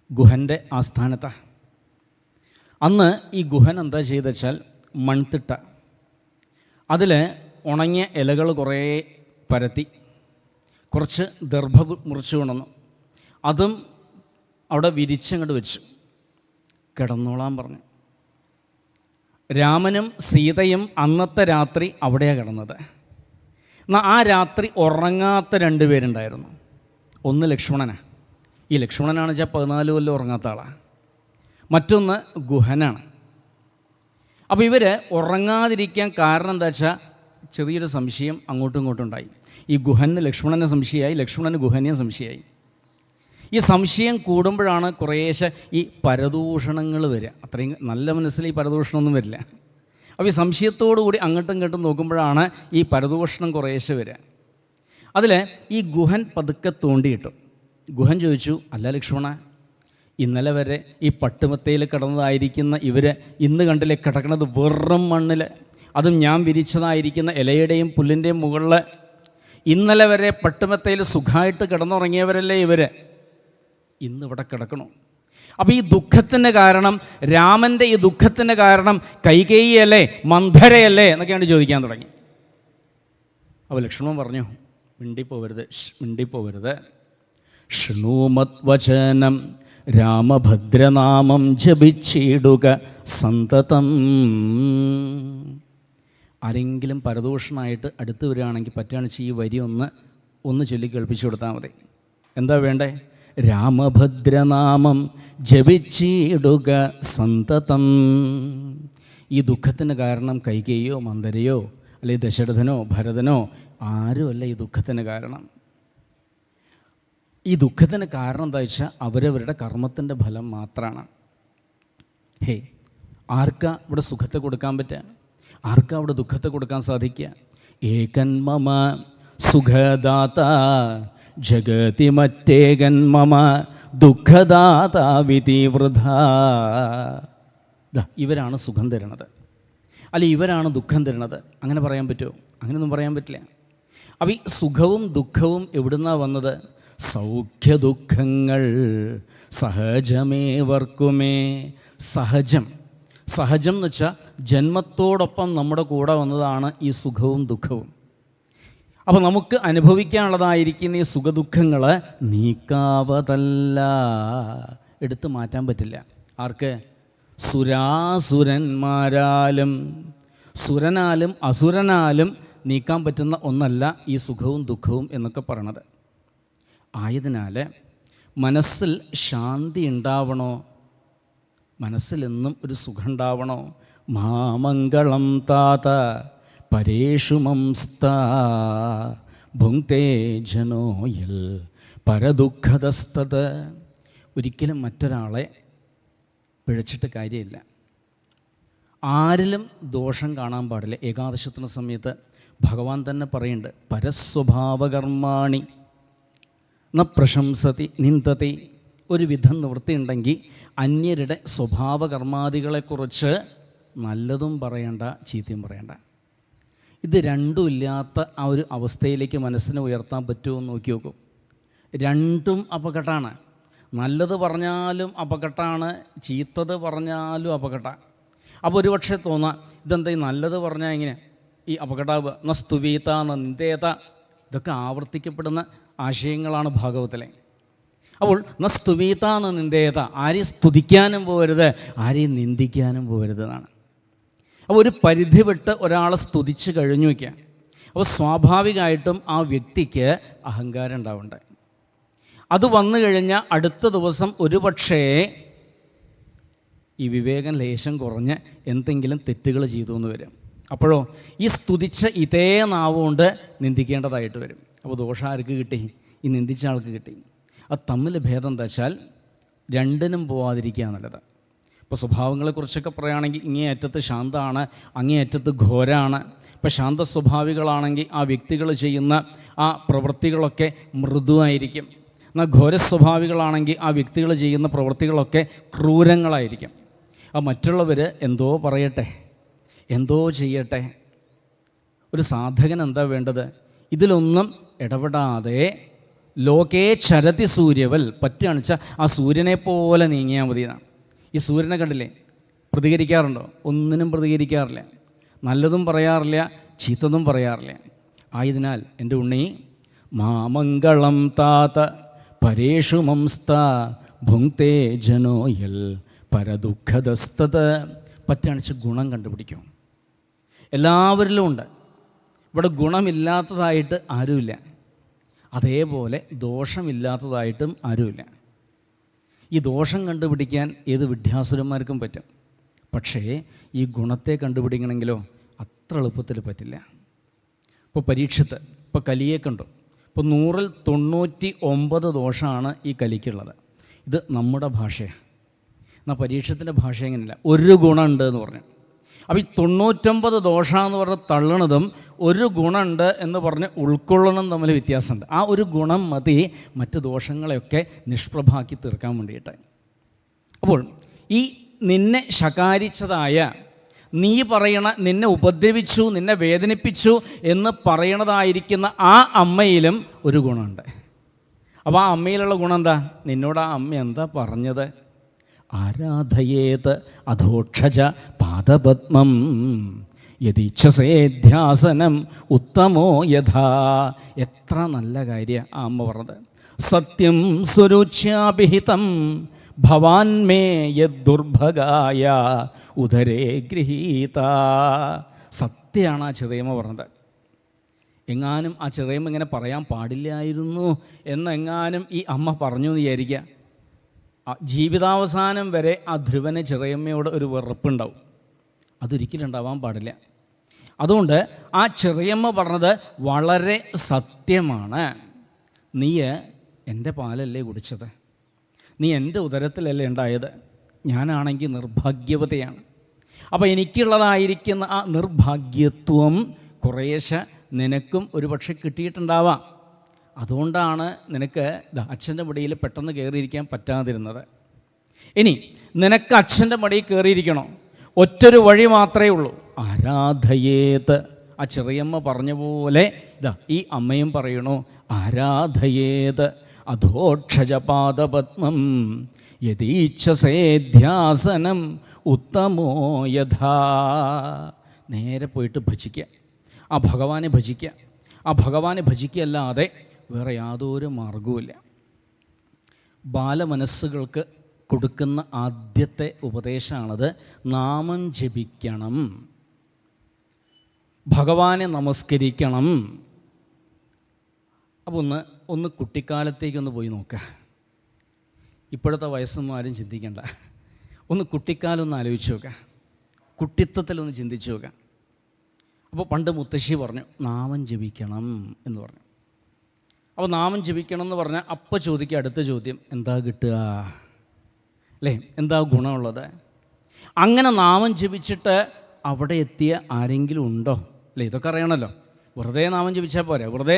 ഗുഹൻ്റെ ആസ്ഥാനത്താണ്. അന്ന് ഈ ഗുഹൻ എന്താ ചെയ്തെന്ന് വെച്ചാൽ മൺതിട്ട, അതിൽ ഉണങ്ങിയ ഇലകൾ കുറേ പരത്തി, കുറച്ച് ദർഭ മുറിച്ച് കൊണ്ടുവന്നു, അതും അവിടെ വിരിച്ചങ്ങോട്ട് വെച്ചു. കിടന്നോളാൻ പറഞ്ഞു. രാമനും സീതയും അന്നത്തെ രാത്രി അവിടെയാണ് കിടന്നത്. എന്നാൽ ആ രാത്രി ഉറങ്ങാത്ത 2 പേരുണ്ടായിരുന്നു. ഒന്ന് ലക്ഷ്മണനാണ്. ഈ ലക്ഷ്മണനാണ് വെച്ചാൽ 14 കൊല്ലം ഉറങ്ങാത്ത ആളാണ്. മറ്റൊന്ന് ഗുഹനാണ്. അപ്പോൾ ഇവർ ഉറങ്ങാതിരിക്കാൻ കാരണം എന്താ വെച്ചാൽ ചെറിയൊരു സംശയം അങ്ങോട്ടും ഇങ്ങോട്ടും ഉണ്ടായി. ഈ ഗുഹന് ലക്ഷ്മണനെ സംശയമായി, ലക്ഷ്മണന് ഗുഹനെ സംശയമായി. ഈ സംശയം കൂടുമ്പോഴാണ് കുറേശ്ശെ ഈ പരദൂഷണങ്ങൾ വരിക. അത്രയും നല്ല മനസ്സിൽ ഈ പരദൂഷണമൊന്നും വരില്ല. അപ്പോൾ ഈ സംശയത്തോടു കൂടി അങ്ങോട്ടും ഇങ്ങോട്ടും നോക്കുമ്പോഴാണ് ഈ പരദൂഷണം കുറേശ്ശെ വരിക. അതിൽ ഈ ഗുഹൻ പതുക്കെ തോണ്ടിയിട്ടു. ഗുഹൻ ചോദിച്ചു, അല്ല ലക്ഷ്മണ, ഇന്നലെ വരെ ഈ പട്ടുമത്തയിൽ കിടന്നതായിരിക്കുന്ന ഇവർ ഇന്ന് കണ്ടില്ലേ കിടക്കുന്നത് വെറും മണ്ണിൽ, അതും ഞാൻ വിരിച്ചതായിരിക്കുന്ന ഇലയുടെയും പുല്ലിൻ്റെയും മുകളിൽ. ഇന്നലെ വരെ പട്ടുമത്തയിൽ സുഖമായിട്ട് കിടന്നുറങ്ങിയവരല്ലേ ഇവർ, ഇന്നിവിടെ കിടക്കണു. അപ്പോൾ ഈ ദുഃഖത്തിൻ്റെ കാരണം, രാമൻ്റെ ഈ ദുഃഖത്തിൻ്റെ കാരണം കൈകേയിയല്ലേ, മന്ധരയല്ലേ എന്നൊക്കെയാണ് ചോദിക്കാൻ തുടങ്ങി. അപ്പോൾ ലക്ഷ്മണൻ പറഞ്ഞു, മിണ്ടിപ്പോവരുത്, മിണ്ടിപ്പോവരുത്. ശൃണു മദ്വചനം രാമഭദ്രനാമം ജപിച്ചിടുക സന്തതം. ആരെങ്കിലും പരദൂഷണമായിട്ട് അടുത്ത് വരികയാണെങ്കിൽ പറ്റുകയാണെന്ന് ഈ വരി ഒന്ന് ചൊല്ലി കേൾപ്പിച്ചു കൊടുത്താൽ മതി. എന്താ വേണ്ടേ? രാമഭദ്രനാമം ജപിച്ചിടുക സന്തതം. ഈ ദുഃഖത്തിന് കാരണം കൈകേയിയോ മന്ദരയോ അല്ലെങ്കിൽ ദശരഥനോ ഭരതനോ ആരുമല്ല ഈ ദുഃഖത്തിന് കാരണം. ഈ ദുഃഖത്തിന് കാരണം എന്താ വെച്ചാൽ അവരവരുടെ കർമ്മത്തിൻ്റെ ഫലം മാത്രമാണ്. ആർക്കാ ഇവിടെ സുഖത്തെ കൊടുക്കാൻ പറ്റുക? ആർക്കാ അവിടെ ദുഃഖത്തെ കൊടുക്കാൻ സാധിക്കുക? ഏകൻ മമ സുഖദാത ജഗതി മറ്റേകൻ മമ ദുഃഖദാത വിധിവൃത. ഇവരാണ് സുഖം തരുന്നത്, അല്ല ഇവരാണ് ദുഃഖം തരുന്നത്. അങ്ങനെ പറയാൻ പറ്റുമോ? അങ്ങനെയൊന്നും പറയാൻ പറ്റില്ല. അപ്പം ഈ സുഖവും ദുഃഖവും എവിടുന്നാണ് വന്നത്? സൗഖ്യ ദുഃഖങ്ങൾ സഹജമേവർക്കുമേ. സഹജം എന്ന് വെച്ചാൽ ജന്മത്തോടൊപ്പം നമ്മുടെ കൂടെ വന്നതാണ് ഈ സുഖവും ദുഃഖവും. അപ്പോൾ നമുക്ക് അനുഭവിക്കാനുള്ളതായിരിക്കുന്ന ഈ സുഖദുഃഖങ്ങൾ നീക്കാവതല്ല, എടുത്തു മാറ്റാൻ പറ്റില്ല. ആർക്ക്? സുരാസുരന്മാരാലും സുരനാലും അസുരനാലും നീക്കാൻ പറ്റുന്ന ഒന്നല്ല ഈ സുഖവും ദുഃഖവും എന്നൊക്കെ പറയണത്. ആയതിനാൽ മനസ്സിൽ ശാന്തി ഉണ്ടാവണോ? മനസ്സിലെന്നും ഒരു സുഖം ഉണ്ടാവണോ? മാമംഗളം താത പരേഷുമംസ്ത ഭുങ്ക്തേ ജനോയൽ പരദുഃഖതസ്തത്. ഒരിക്കലും മറ്റൊരാളെ പിഴച്ചിട്ട് കാര്യമില്ല. ആരിലും ദോഷം കാണാൻ പാടില്ല. ഏകാദശത്തിന് സമയത്ത് ഭഗവാൻ തന്നെ പറയുന്നുണ്ട്, പരസ്വഭാവകർമാണി ന പ്രശംസതി നിന്ദതി. ഒരു വിധം നിവൃത്തിയുണ്ടെങ്കിൽ അന്യരുടെ സ്വഭാവകർമാദികളെക്കുറിച്ച് നല്ലതും പറയണ്ട ചീത്തയും പറയണ്ട. ഇത് രണ്ടും ഇല്ലാത്ത ആ ഒരു അവസ്ഥയിലേക്ക് മനസ്സിനെ ഉയർത്താൻ പറ്റുമോ എന്ന് നോക്കി നോക്കും. രണ്ടും അപകടമാണ്. നല്ലത് പറഞ്ഞാലും അപകടമാണ്, ചീത്തത് പറഞ്ഞാലും അപകടമാണ്. അപ്പോൾ ഒരുപക്ഷെ തോന്നാം, ഇതെന്താ ഈ നല്ലത് പറഞ്ഞാൽ ഇങ്ങനെ ഈ അപകടാവ് ന സ്തുവീത ന നിന്ദേത. ഇതൊക്കെ ആവർത്തിക്കപ്പെടുന്ന ആശയങ്ങളാണ് ഭാഗവത്തിലെ. അപ്പോൾ ന സ്തുവീത ന നിന്ദേത, ആരെയും സ്തുതിക്കാനും പോകരുത്, ആരെയും നിന്ദിക്കാനും പോകരുത് എന്നാണ്. അപ്പോൾ ഒരു പരിധി വിട്ട് ഒരാളെ സ്തുതിച്ച് കഴിഞ്ഞു വയ്ക്കുക. അപ്പോൾ സ്വാഭാവികമായിട്ടും ആ വ്യക്തിക്ക് അഹങ്കാരം ഉണ്ടാവുന്നുണ്ട്. അത് വന്നു കഴിഞ്ഞാൽ അടുത്ത ദിവസം ഒരുപക്ഷേ ഈ വിവേകം ലേശം കുറഞ്ഞ് എന്തെങ്കിലും തെറ്റുകൾ ചെയ്തു എന്ന് വരും. അപ്പോഴോ ഈ സ്തുതിച്ച ഇതേ നാവുകൊണ്ട് നിന്ദിക്കേണ്ടതായിട്ട് വരും. അപ്പോൾ ദോഷം ആർക്ക് കിട്ടി? ഈ നിന്ദിച്ച ആൾക്ക് കിട്ടി. അത് തമ്മിൽ ഭേദം എന്താ വെച്ചാൽ രണ്ടിനും പോവാതിരിക്കുക എന്നുള്ളത്. ഇപ്പോൾ സ്വഭാവങ്ങളെക്കുറിച്ചൊക്കെ പറയുകയാണെങ്കിൽ ഇങ്ങേയറ്റത്ത് ശാന്തമാണ്, അങ്ങേയറ്റത്ത് ഘോരമാണ്. ഇപ്പോൾ ശാന്ത സ്വഭാവികളാണെങ്കിൽ ആ വ്യക്തികൾ ചെയ്യുന്ന ആ പ്രവൃത്തികളൊക്കെ മൃദുവായിരിക്കും. എന്നാൽ ഘോരസ്വഭാവികളാണെങ്കിൽ ആ വ്യക്തികൾ ചെയ്യുന്ന പ്രവൃത്തികളൊക്കെ ക്രൂരങ്ങളായിരിക്കും. ആ മറ്റുള്ളവർ എന്തോ പറയട്ടെ, എന്തോ ചെയ്യട്ടെ. ഒരു സാധകൻ എന്താ വേണ്ടത്? ഇതിലൊന്നും ഇടപെടാതെ ലോകേ ചരതി സൂര്യവൽ, പറ്റുകയാണെന്ന് വെച്ചാൽ ആ സൂര്യനെ പോലെ നീങ്ങിയാൽ മതി എന്നാണ്. ഈ സൂര്യനെ കണ്ടില്ലേ? പ്രതികരിക്കാറുണ്ടോ? ഒന്നിനും പ്രതികരിക്കാറില്ല. നല്ലതും പറയാറില്ല, ചീത്തതും പറയാറില്ല. ആയതിനാൽ എൻ്റെ ഉണ്ണി, മാമംഗളം താത പരേഷു മംസ്ത ഭുങ്ക്തേ ജനോയൽ പരദുഃഖതസ്തത്. പറ്റുകയാണെന്ന് വെച്ചാൽ ഗുണം കണ്ടുപിടിക്കും. എല്ലാവരിലും ഉണ്ട്. ഇവിടെ ഗുണമില്ലാത്തതായിട്ട് ആരുമില്ല, അതേപോലെ ദോഷമില്ലാത്തതായിട്ടും ആരുമില്ല. ഈ ദോഷം കണ്ടുപിടിക്കാൻ ഏത് വിദ്യാസുരന്മാർക്കും പറ്റും. പക്ഷേ ഈ ഗുണത്തെ കണ്ടുപിടിക്കണമെങ്കിലോ അത്ര എളുപ്പത്തിൽ പറ്റില്ല. ഇപ്പോൾ പരീക്ഷത്ത്, ഇപ്പോൾ കലിയെ കണ്ടു. ഇപ്പോൾ 100ൽ 99 ദോഷമാണ് ഈ കലിക്കുള്ളത്. ഇത് നമ്മുടെ ഭാഷയാണ്. എന്നാൽ പരീക്ഷത്തിൻ്റെ ഭാഷ എങ്ങനെയല്ല, ഒരു ഗുണമുണ്ട് എന്ന് പറഞ്ഞു. അപ്പോൾ ഈ 99 ദോഷമെന്ന് പറഞ്ഞ് തള്ളണതും ഒരു ഗുണമുണ്ട് എന്ന് പറഞ്ഞ് ഉൾക്കൊള്ളണം തമ്മിൽ വ്യത്യാസമുണ്ട്. ആ ഒരു ഗുണം മതി മറ്റ് ദോഷങ്ങളെയൊക്കെ നിഷ്പ്രഭാക്കി തീർക്കാൻ വേണ്ടിയിട്ട്. അപ്പോൾ ഈ നിന്നെ ശകാരിച്ചതായ, നീ പറയണ, നിന്നെ ഉപദ്രവിച്ചു, നിന്നെ വേദനിപ്പിച്ചു എന്ന് പറയണതായിരിക്കുന്ന ആ അമ്മയിലും ഒരു ഗുണമുണ്ട്. അപ്പോൾ ആ അമ്മയിലുള്ള ഗുണം എന്താ? നിന്നോട് ആ അമ്മ എന്താ പറഞ്ഞത്? ആരാധയേത് അധോക്ഷജ പാദപത്മം യദീച്ഛസേധ്യാസനം ഉത്തമോ യഥാ. എത്ര നല്ല കാര്യം ആ അമ്മ പറഞ്ഞത്. സത്യം സ്വരുച്യാഭിഹിതം ഭവാൻ മേ യദ്ദുർഭഗായ ഉദരേ ഗൃഹീത. സത്യമാണ് ആ ചെറിയമ്മ പറഞ്ഞത്. എങ്ങാനും ആ ചെറിയമ്മ ഇങ്ങനെ പറയാൻ പാടില്ലായിരുന്നു എന്നെങ്ങാനും ഈ അമ്മ പറഞ്ഞു എന്ന് വിചാരിക്കുക, ജീവിതാവസാനം വരെ ആ ധ്രുവന് ചെറിയമ്മയോട് ഒരു വെറുപ്പുണ്ടാവും. അതൊരിക്കലും ഉണ്ടാവാൻ പാടില്ല. അതുകൊണ്ട് ആ ചെറിയമ്മ പറഞ്ഞത് വളരെ സത്യമാണ്. നീ എൻ്റെ പാലല്ലേ കുടിച്ചത്, നീ എൻ്റെ ഉദരത്തിലല്ലേ ഉണ്ടായത്, ഞാനാണെങ്കിൽ നിർഭാഗ്യവതയാണ്. അപ്പോൾ എനിക്കുള്ളതായിരിക്കുന്ന ആ നിർഭാഗ്യത്വം കുറേശ്ശെ നിനക്കും ഒരുപക്ഷെ കിട്ടിയിട്ടുണ്ടാവാം. അതുകൊണ്ടാണ് നിനക്ക് അച്ഛൻ്റെ മടിയിൽ പെട്ടെന്ന് കയറിയിരിക്കാൻ പറ്റാതിരുന്നത്. ഇനി നിനക്ക് അച്ഛൻ്റെ മടിയിൽ കയറിയിരിക്കണോ? ഒറ്റൊരു വഴി മാത്രമേ ഉള്ളൂ, ആരാധയേത്. ആ ചെറിയമ്മ പറഞ്ഞ പോലെ ഈ അമ്മയും പറയണു, ആരാധയേത് അധോക്ഷജപാദപത്മം യതീച്ഛസേധ്യാസനം ഉത്തമോ യഥാ. നേരെ പോയിട്ട് ഭജിക്കുക, ആ ഭഗവാനെ ഭജിക്കുക. ആ ഭഗവാനെ ഭജിക്കുകയല്ലാതെ വേറെ യാതൊരു മാർഗവുമില്ല. ബാലമനസ്സുകൾക്ക് കൊടുക്കുന്ന ആദ്യത്തെ ഉപദേശമാണത്, നാമം ജപിക്കണം, ഭഗവാനെ നമസ്കരിക്കണം. അപ്പോൾ ഒന്ന് കുട്ടിക്കാലത്തേക്കൊന്ന് പോയി നോക്കുക. ഇപ്പോഴത്തെ വയസ്സൊന്നും ആരും ചിന്തിക്കേണ്ട. ഒന്ന് കുട്ടിക്കാലം ഒന്ന് ആലോചിച്ച് നോക്കുക, കുട്ടിത്തത്തിലൊന്ന് ചിന്തിച്ച് നോക്കുക. അപ്പോൾ പണ്ട് മുത്തശ്ശി പറഞ്ഞു നാമം ജപിക്കണം എന്ന് പറഞ്ഞു. അപ്പോൾ നാമം ജപിക്കണം എന്ന് പറഞ്ഞാൽ അപ്പോൾ ചോദിക്കുക അടുത്ത ചോദ്യം, എന്താ കിട്ടുക അല്ലേ, എന്താ ഗുണമുള്ളത്? അങ്ങനെ നാമം ജപിച്ചിട്ട് അവിടെ എത്തിയ ആരെങ്കിലും ഉണ്ടോ അല്ലേ? ഇതൊക്കെ അറിയണമല്ലോ. വെറുതെ നാമം ജപിച്ചാൽ പോരാ, വെറുതെ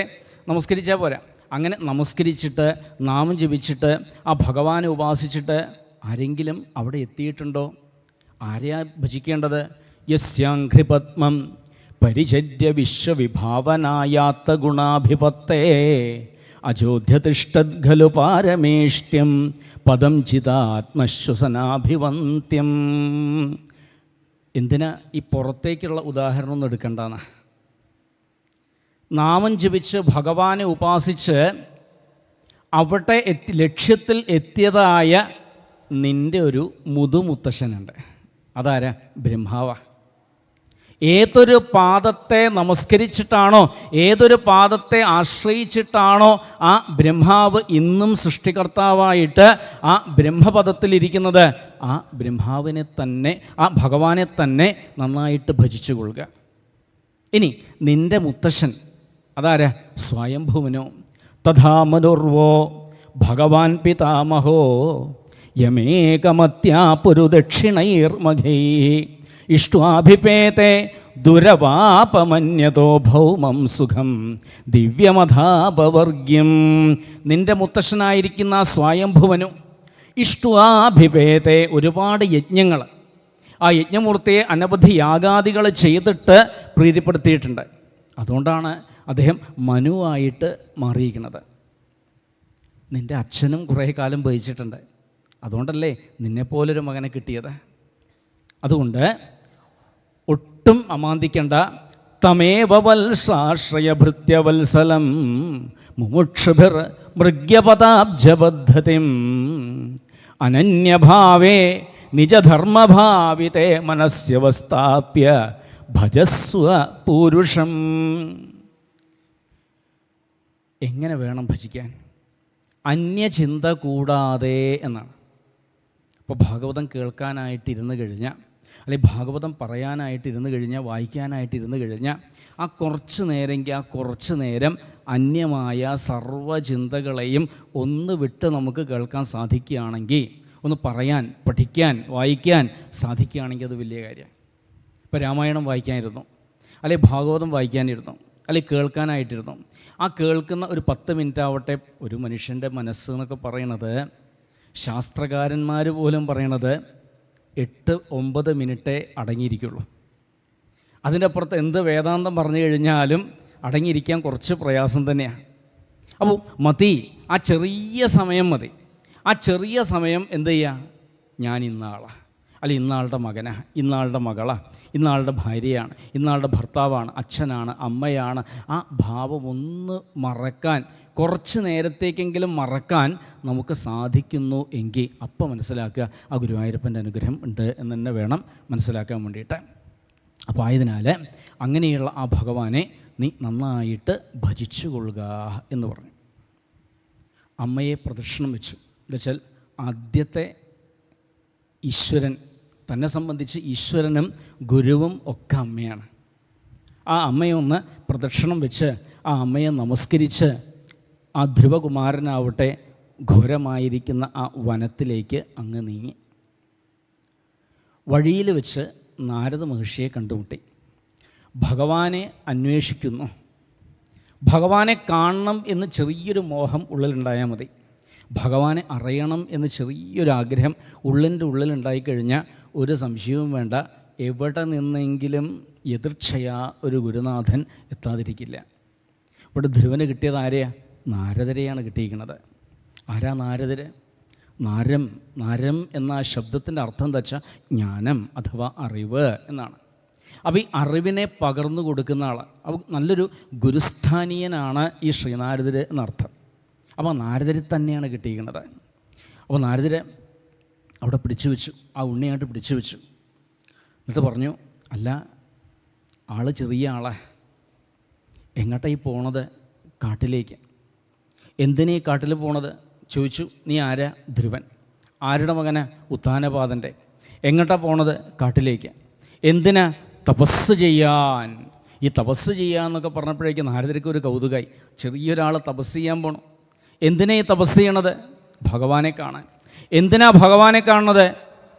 നമസ്കരിച്ചാൽ പോരാ. അങ്ങനെ നമസ്കരിച്ചിട്ട് നാമം ജപിച്ചിട്ട് ആ ഭഗവാനെ ഉപാസിച്ചിട്ട് ആരെങ്കിലും അവിടെ എത്തിയിട്ടുണ്ടോ? ആരെയാ ഭജിക്കേണ്ടത്? യസ്യാഘ്രിപത്മം പരിചര്യ വിശ്വവിഭാവനായാത്ത ഗുണാഭിപത്തേ അചോദ്യതിഷ്ഠത് ഖലു പാരമേഷ്ട്യം പദം ചിതാത്മശ്വസനാഭിവന്ത്യം. എന്തിനാ ഈ പുറത്തേക്കുള്ള ഉദാഹരണം ഒന്നും എടുക്കണ്ടെന്ന്. നാമം ജപിച്ച് ഭഗവാനെ ഉപാസിച്ച് അവിടെ ലക്ഷ്യത്തിൽ എത്തിയതായ നിൻ്റെ ഒരു മുതുമുത്തശ്ശനുണ്ട്. അതാരാ? ബ്രഹ്മാവ. ഏതൊരു പാദത്തെ നമസ്കരിച്ചിട്ടാണോ, ഏതൊരു പാദത്തെ ആശ്രയിച്ചിട്ടാണോ ആ ബ്രഹ്മാവ് ഇന്നും സൃഷ്ടികർത്താവായിട്ട് ആ ബ്രഹ്മപദത്തിലിരിക്കുന്നത്, ആ ബ്രഹ്മാവിനെ തന്നെ, ആ ഭഗവാനെ തന്നെ നന്നായിട്ട് ഭജിച്ചു കൊള്ളുക. ഇനി നിൻ്റെ മുത്തശ്ശൻ അതാരാ? സ്വയംഭുവനോ. തഥാ മനുർവോ ഭഗവാൻ പിതാമഹോ യമേകമത്യാ പുരുദക്ഷിണൈർമഘൈ ഇഷ്ട്വാഭിപേതേ ദുരവാപമന്യതോ ഭൗമം സുഖം ദിവ്യമധാപവർഗ്യം. നിൻ്റെ മുത്തശ്ശനായിരിക്കുന്ന സ്വയംഭുവനും ഇഷ്ട്വാഭിപേതേ ഒരുപാട് യജ്ഞങ്ങൾ, ആ യജ്ഞമൂർത്തിയെ അനവധി യാഗാദികൾ ചെയ്തിട്ട് പ്രീതിപ്പെടുത്തിയിട്ടുണ്ട്. അതുകൊണ്ടാണ് അദ്ദേഹം മനുവായിട്ട് മാറിയിരിക്കുന്നത്. നിൻ്റെ അച്ഛനും കുറേ കാലം ഭജിച്ചിട്ടുണ്ട്. അതുകൊണ്ടല്ലേ നിന്നെപ്പോലൊരു മകനെ കിട്ടിയത്. അതുകൊണ്ട് ഒട്ടും അമാന്തിക്കണ്ട. തമേവ വത്സാശ്രയഭൃത്യവത്സലം മുമുക്ഷുഭിർ മൃഗ്യപദാബ്ജബദ്ധതിം അനന്യഭാവേ നിജധർമ്മഭാവിതേ മനസ്യവസ്ഥാപ്യ ഭജസ്വ പൂരുഷം. എങ്ങനെ വേണം ഭജിക്കാൻ? അന്യചിന്ത കൂടാതെ എന്നാണ്. അപ്പോൾ ഭാഗവതം കേൾക്കാനായിട്ടിരുന്ന് കഴിഞ്ഞാൽ, അല്ലെങ്കിൽ ഭാഗവതം പറയാനായിട്ടിരുന്ന് കഴിഞ്ഞാൽ, വായിക്കാനായിട്ടിരുന്ന് കഴിഞ്ഞാൽ ആ കുറച്ച് നേരമെങ്കിൽ ആ കുറച്ച് നേരം അന്യമായ സർവ്വചിന്തകളെയും ഒന്ന് വിട്ട് നമുക്ക് കേൾക്കാൻ സാധിക്കുകയാണെങ്കിൽ, ഒന്ന് പറയാൻ, പഠിക്കാൻ, വായിക്കാൻ സാധിക്കുകയാണെങ്കിൽ അത് വലിയ കാര്യമാണ്. ഇപ്പോൾ രാമായണം വായിക്കാനിരുന്നു, അല്ലെങ്കിൽ ഭാഗവതം വായിക്കാനിരുന്നു, അല്ലെങ്കിൽ കേൾക്കാനായിട്ടിരുന്നു. ആ കേൾക്കുന്ന ഒരു 10 മിനിറ്റ് ആവട്ടെ. ഒരു മനുഷ്യൻ്റെ മനസ്സ് എന്നൊക്കെ പറയണത്, ശാസ്ത്രകാരന്മാർ പോലും പറയണത് 8-9 മിനിറ്റേ അടങ്ങിയിരിക്കുള്ളൂ. അതിൻ്റെ അപ്പുറത്ത് എന്ത് വേദാന്തം പറഞ്ഞു കഴിഞ്ഞാലും അടങ്ങിയിരിക്കാൻ കുറച്ച് പ്രയാസം തന്നെയാണ്. അപ്പോൾ മതി, ആ ചെറിയ സമയം മതി. ആ ചെറിയ സമയം എന്ത് ചെയ്യുക? ഞാൻ ഇന്ന ആളാണ്, അല്ല ഇന്നാളുടെ മകനാ, ഇന്നാളുടെ മകളാ, ഇന്നാളുടെ ഭാര്യയാണ്, ഇന്നാളുടെ ഭർത്താവാണ്, അച്ഛനാണ്, അമ്മയാണ്. ആ ഭാവം ഒന്ന് മറക്കാൻ, കുറച്ച് നേരത്തേക്കെങ്കിലും മറക്കാൻ നമുക്ക് സാധിക്കുന്നു എങ്കിൽ അപ്പം മനസ്സിലാക്കുക ആ ഗുരുവായൂരപ്പൻ്റെ അനുഗ്രഹം ഉണ്ട് എന്ന് തന്നെ വേണം മനസ്സിലാക്കാൻ വേണ്ടിയിട്ട്. അപ്പോൾ ആയതിനാൽ അങ്ങനെയുള്ള ആ ഭഗവാനെ നീ നന്നായിട്ട് ഭജിച്ചു കൊള്ളുക എന്ന് പറഞ്ഞു. അമ്മയെ പ്രദക്ഷിണം വെച്ചു. എന്നുവെച്ചാൽ ആദ്യത്തെ ഈശ്വരൻ, തന്നെ സംബന്ധിച്ച് ഈശ്വരനും ഗുരുവും ഒക്കെ അമ്മയാണ്. ആ അമ്മയെ ഒന്ന് പ്രദക്ഷിണം വെച്ച് ആ അമ്മയെ നമസ്കരിച്ച് ആ ധ്രുവകുമാരനാവട്ടെ ഘോരമായിരിക്കുന്ന ആ വനത്തിലേക്ക് അങ്ങ് നീങ്ങി. വഴിയിൽ വെച്ച് നാരദ മഹർഷിയെ കണ്ടുമുട്ടി. ഭഗവാനെ അന്വേഷിക്കുന്നു. ഭഗവാനെ കാണണം എന്ന് ചെറിയൊരു മോഹം ഉള്ളിലുണ്ടായാൽ മതി. ഭഗവാനെ അറിയണം എന്ന് ചെറിയൊരാഗ്രഹം ഉള്ളിൻ്റെ ഉള്ളിലുണ്ടായിക്കഴിഞ്ഞാൽ ഒരു സംശയവും വേണ്ട, എവിടെ നിന്നെങ്കിലും എതിർച്ഛയാ ഒരു ഗുരുനാഥൻ എത്താതിരിക്കില്ല. ഇവിടെ ധ്രുവന് കിട്ടിയത് ആരെയാണ്? നാരദരെയാണ് കിട്ടിയിരിക്കുന്നത്. ആരാ നാരദര്? നാരം, നാരം എന്ന ശബ്ദത്തിൻ്റെ അർത്ഥം എന്താ വെച്ചാൽ ജ്ഞാനം അഥവാ അറിവ് എന്നാണ്. അപ്പോൾ ഈ അറിവിനെ പകർന്നു കൊടുക്കുന്ന ആൾ, അപ്പോൾ നല്ലൊരു ഗുരുസ്ഥാനീയനാണ് ഈ ശ്രീനാരദർ എന്നർത്ഥം. അപ്പോൾ നാരദരെ തന്നെയാണ് കിട്ടിയിരിക്കുന്നത്. അപ്പോൾ നാരദരെ അവിടെ പിടിച്ചു വെച്ചു, ആ ഉണ്ണിയായിട്ട് പിടിച്ചു വെച്ചു. എന്നിട്ട് പറഞ്ഞു, അല്ല ആൾ ചെറിയ ആളെ, എങ്ങോട്ടായി പോണത്? കാട്ടിലേക്ക്. എന്തിനാ ഈ കാട്ടിൽ പോണത് ചോദിച്ചു. നീ ആരാ? ധ്രുവൻ. ആരുടെ മകനാ? ഉത്താനപാദൻ്റെ. എങ്ങോട്ടാ പോണത്? കാട്ടിലേക്ക്. എന്തിനാ? തപസ് ചെയ്യാൻ. ഈ തപസ് ചെയ്യാന്നൊക്കെ പറഞ്ഞപ്പോഴേക്കും നാരദർക്ക് ഒരു കൗതുകമായി. ചെറിയൊരാൾ തപസ് ചെയ്യാൻ പോകണം. എന്തിനാ ഈ തപസ് ചെയ്യണത്? ഭഗവാനെ കാണാൻ. എന്തിനാ ഭഗവാനെ കാണുന്നത്?